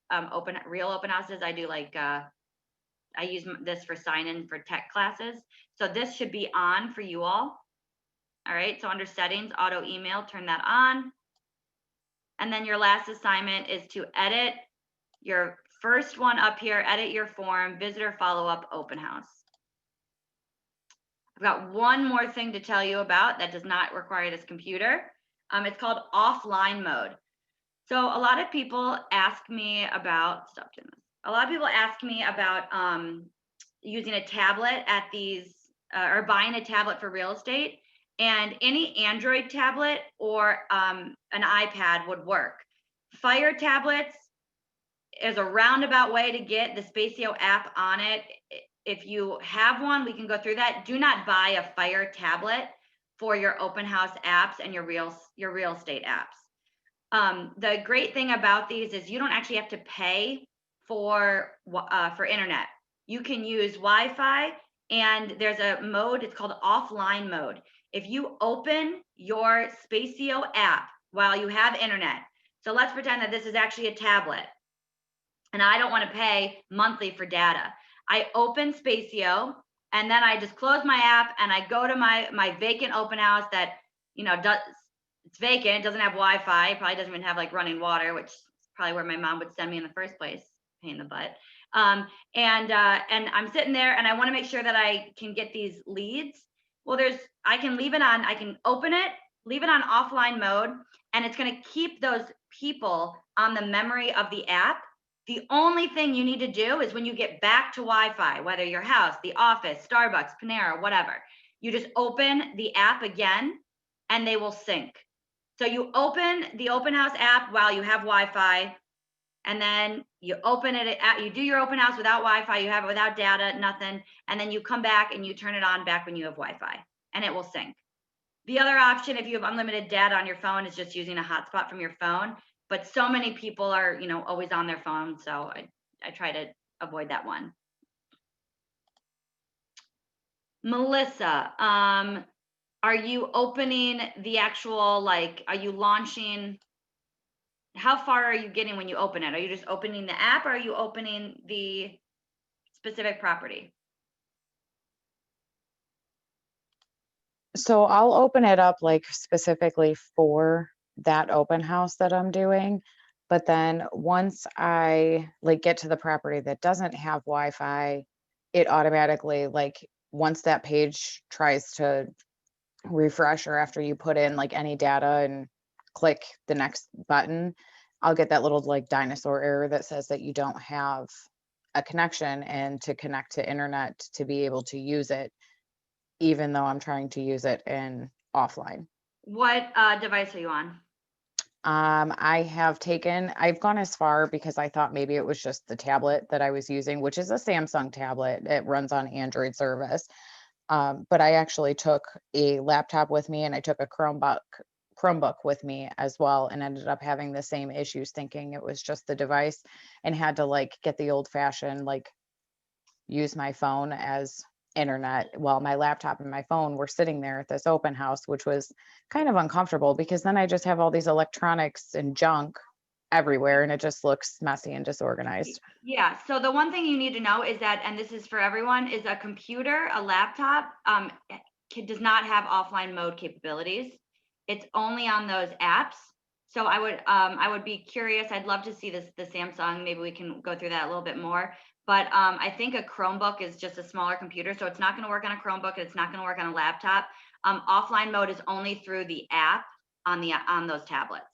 real open houses. I do like I use this for sign-in for tech classes. So this should be on for you all. All right. So under settings, auto email, turn that on. And then your last assignment is to edit your first one up here, edit your form, visitor follow-up open house. I've got one more thing to tell you about that does not require this computer. It's called offline mode. So a lot of people ask me about, stop doing this. A lot of people ask me about using a tablet at these, or buying a tablet for real estate. And any Android tablet or an iPad would work. Fire tablets is a roundabout way to get the Spacio app on it. If you have one, we can go through that. Do not buy a Fire tablet for your open house apps and your real estate apps. The great thing about these is you don't actually have to pay for internet. You can use Wi-Fi, and there's a mode, it's called offline mode. If you open your Spacio app while you have internet, so let's pretend that this is actually a tablet and I don't want to pay monthly for data. I open Spacio and then I just close my app and I go to my vacant open house that, it's vacant, doesn't have Wi-Fi, probably doesn't even have like running water, which is probably where my mom would send me in the first place, pain in the butt. And I'm sitting there and I want to make sure that I can get these leads. Well, I can leave it on, I can open it, leave it on offline mode, and it's going to keep those people on the memory of the app. The only thing you need to do is when you get back to Wi-Fi, whether your house, the office, Starbucks, Panera, whatever, you just open the app again and they will sync. So you open the Open House app while you have Wi-Fi, and then you open it, you do your open house without Wi-Fi, you have it without data, nothing, and then you come back and you turn it on back when you have Wi-Fi, and it will sync. The other option, if you have unlimited data on your phone, is just using a hotspot from your phone. But so many people are, always on their phone, so I try to avoid that one. Melissa, are you opening the actual, are you launching? How far are you getting when you open it? Are you just opening the app, or are you opening the specific property? So I'll open it up like specifically for that open house that I'm doing. But then once I get to the property that doesn't have Wi-Fi, it automatically, once that page tries to refresh, or after you put in any data and click the next button, I'll get that little dinosaur error that says that you don't have a connection and to connect to internet to be able to use it, even though I'm trying to use it in offline. What device are you on? I've gone as far because I thought maybe it was just the tablet that I was using, which is a Samsung tablet. It runs on Android service. But I actually took a laptop with me, and I took a Chromebook with me as well, and ended up having the same issues, thinking it was just the device, and had to get the old fashioned, use my phone as internet while my laptop and my phone were sitting there at this open house, which was kind of uncomfortable because then I just have all these electronics and junk everywhere and it just looks messy and disorganized. Yeah, so the one thing you need to know is that, and this is for everyone, is a computer, a laptop, does not have offline mode capabilities. It's only on those apps. So I would be curious. I'd love to see the Samsung. Maybe we can go through that a little bit more. But I think a Chromebook is just a smaller computer, so it's not going to work on a Chromebook. It's not going to work on a laptop. Offline mode is only through the app on those tablets.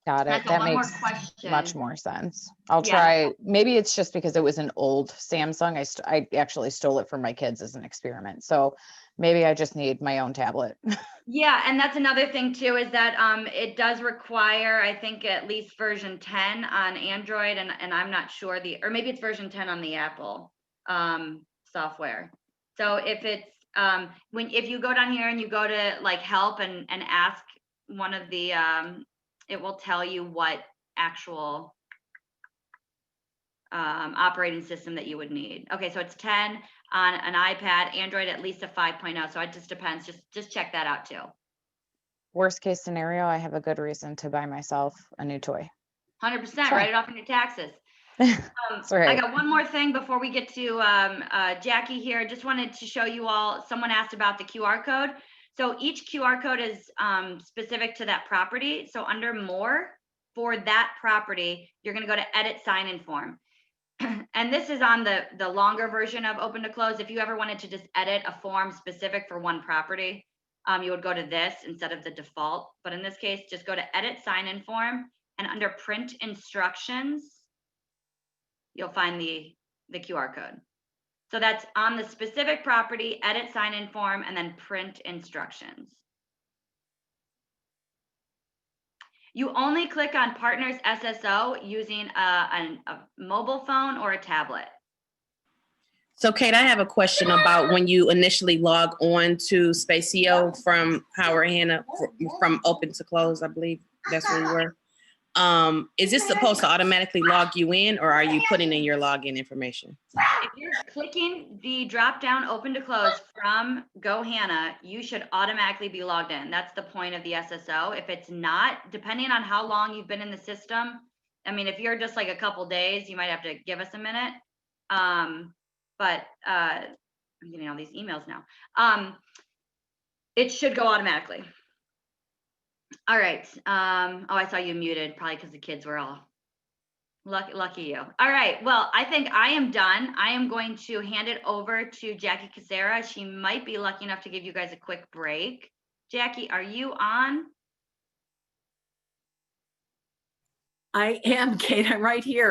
Got it. So That one more makes question. much more sense. I'll Yeah. try. Maybe it's just because it was an old Samsung. I actually stole it from my kids as an experiment. So maybe I just need my own tablet. Yeah, and that's another thing too, is that it does require, I think, at least version 10 on Android, and I'm not sure or maybe it's version 10 on the Apple software. So if it's if you go down here and you go to help and ask one of the it will tell you what actual operating system that you would need. Okay, so it's 10 on an iPad, Android at least a 5.0. So it just depends. Just check that out too. Worst case scenario, I have a good reason to buy myself a new toy. 100%, Sure. write it off in your taxes. That's right. I got one more thing before we get to Jackie here. I just wanted to show you all, someone asked about the QR code. So each QR code is specific to that property. So under more, for that property, you're going to go to edit sign-in form. And this is on the longer version of Open to Close. If you ever wanted to just edit a form specific for one property, you would go to this instead of the default. But in this case, just go to edit sign-in form, and under print instructions, you'll find the QR code. So that's on the specific property, edit sign-in form, and then print instructions. You only click on Partners SSO using a mobile phone or a tablet. So Kate, I have a question about when you initially log on to Spacio from Howard Hanna, from Open to Close, I believe that's where you were. Is this supposed to automatically log you in, or are you putting in your login information? If you're clicking the drop down Open to Close from GoHanna, you should automatically be logged in. That's the point of the SSO. If it's not, depending on how long you've been in the system, I mean, if you're just a couple days, you might have to give us a minute. But I'm getting all these emails now. It should go automatically. All right. Oh, I saw you muted, probably because the kids were all Lucky you. All right. Well, I think I am done. I am going to hand it over to Jackie Casera. She might be lucky enough to give you guys a quick break. Jackie, are you on? I am, Kate. I'm right here.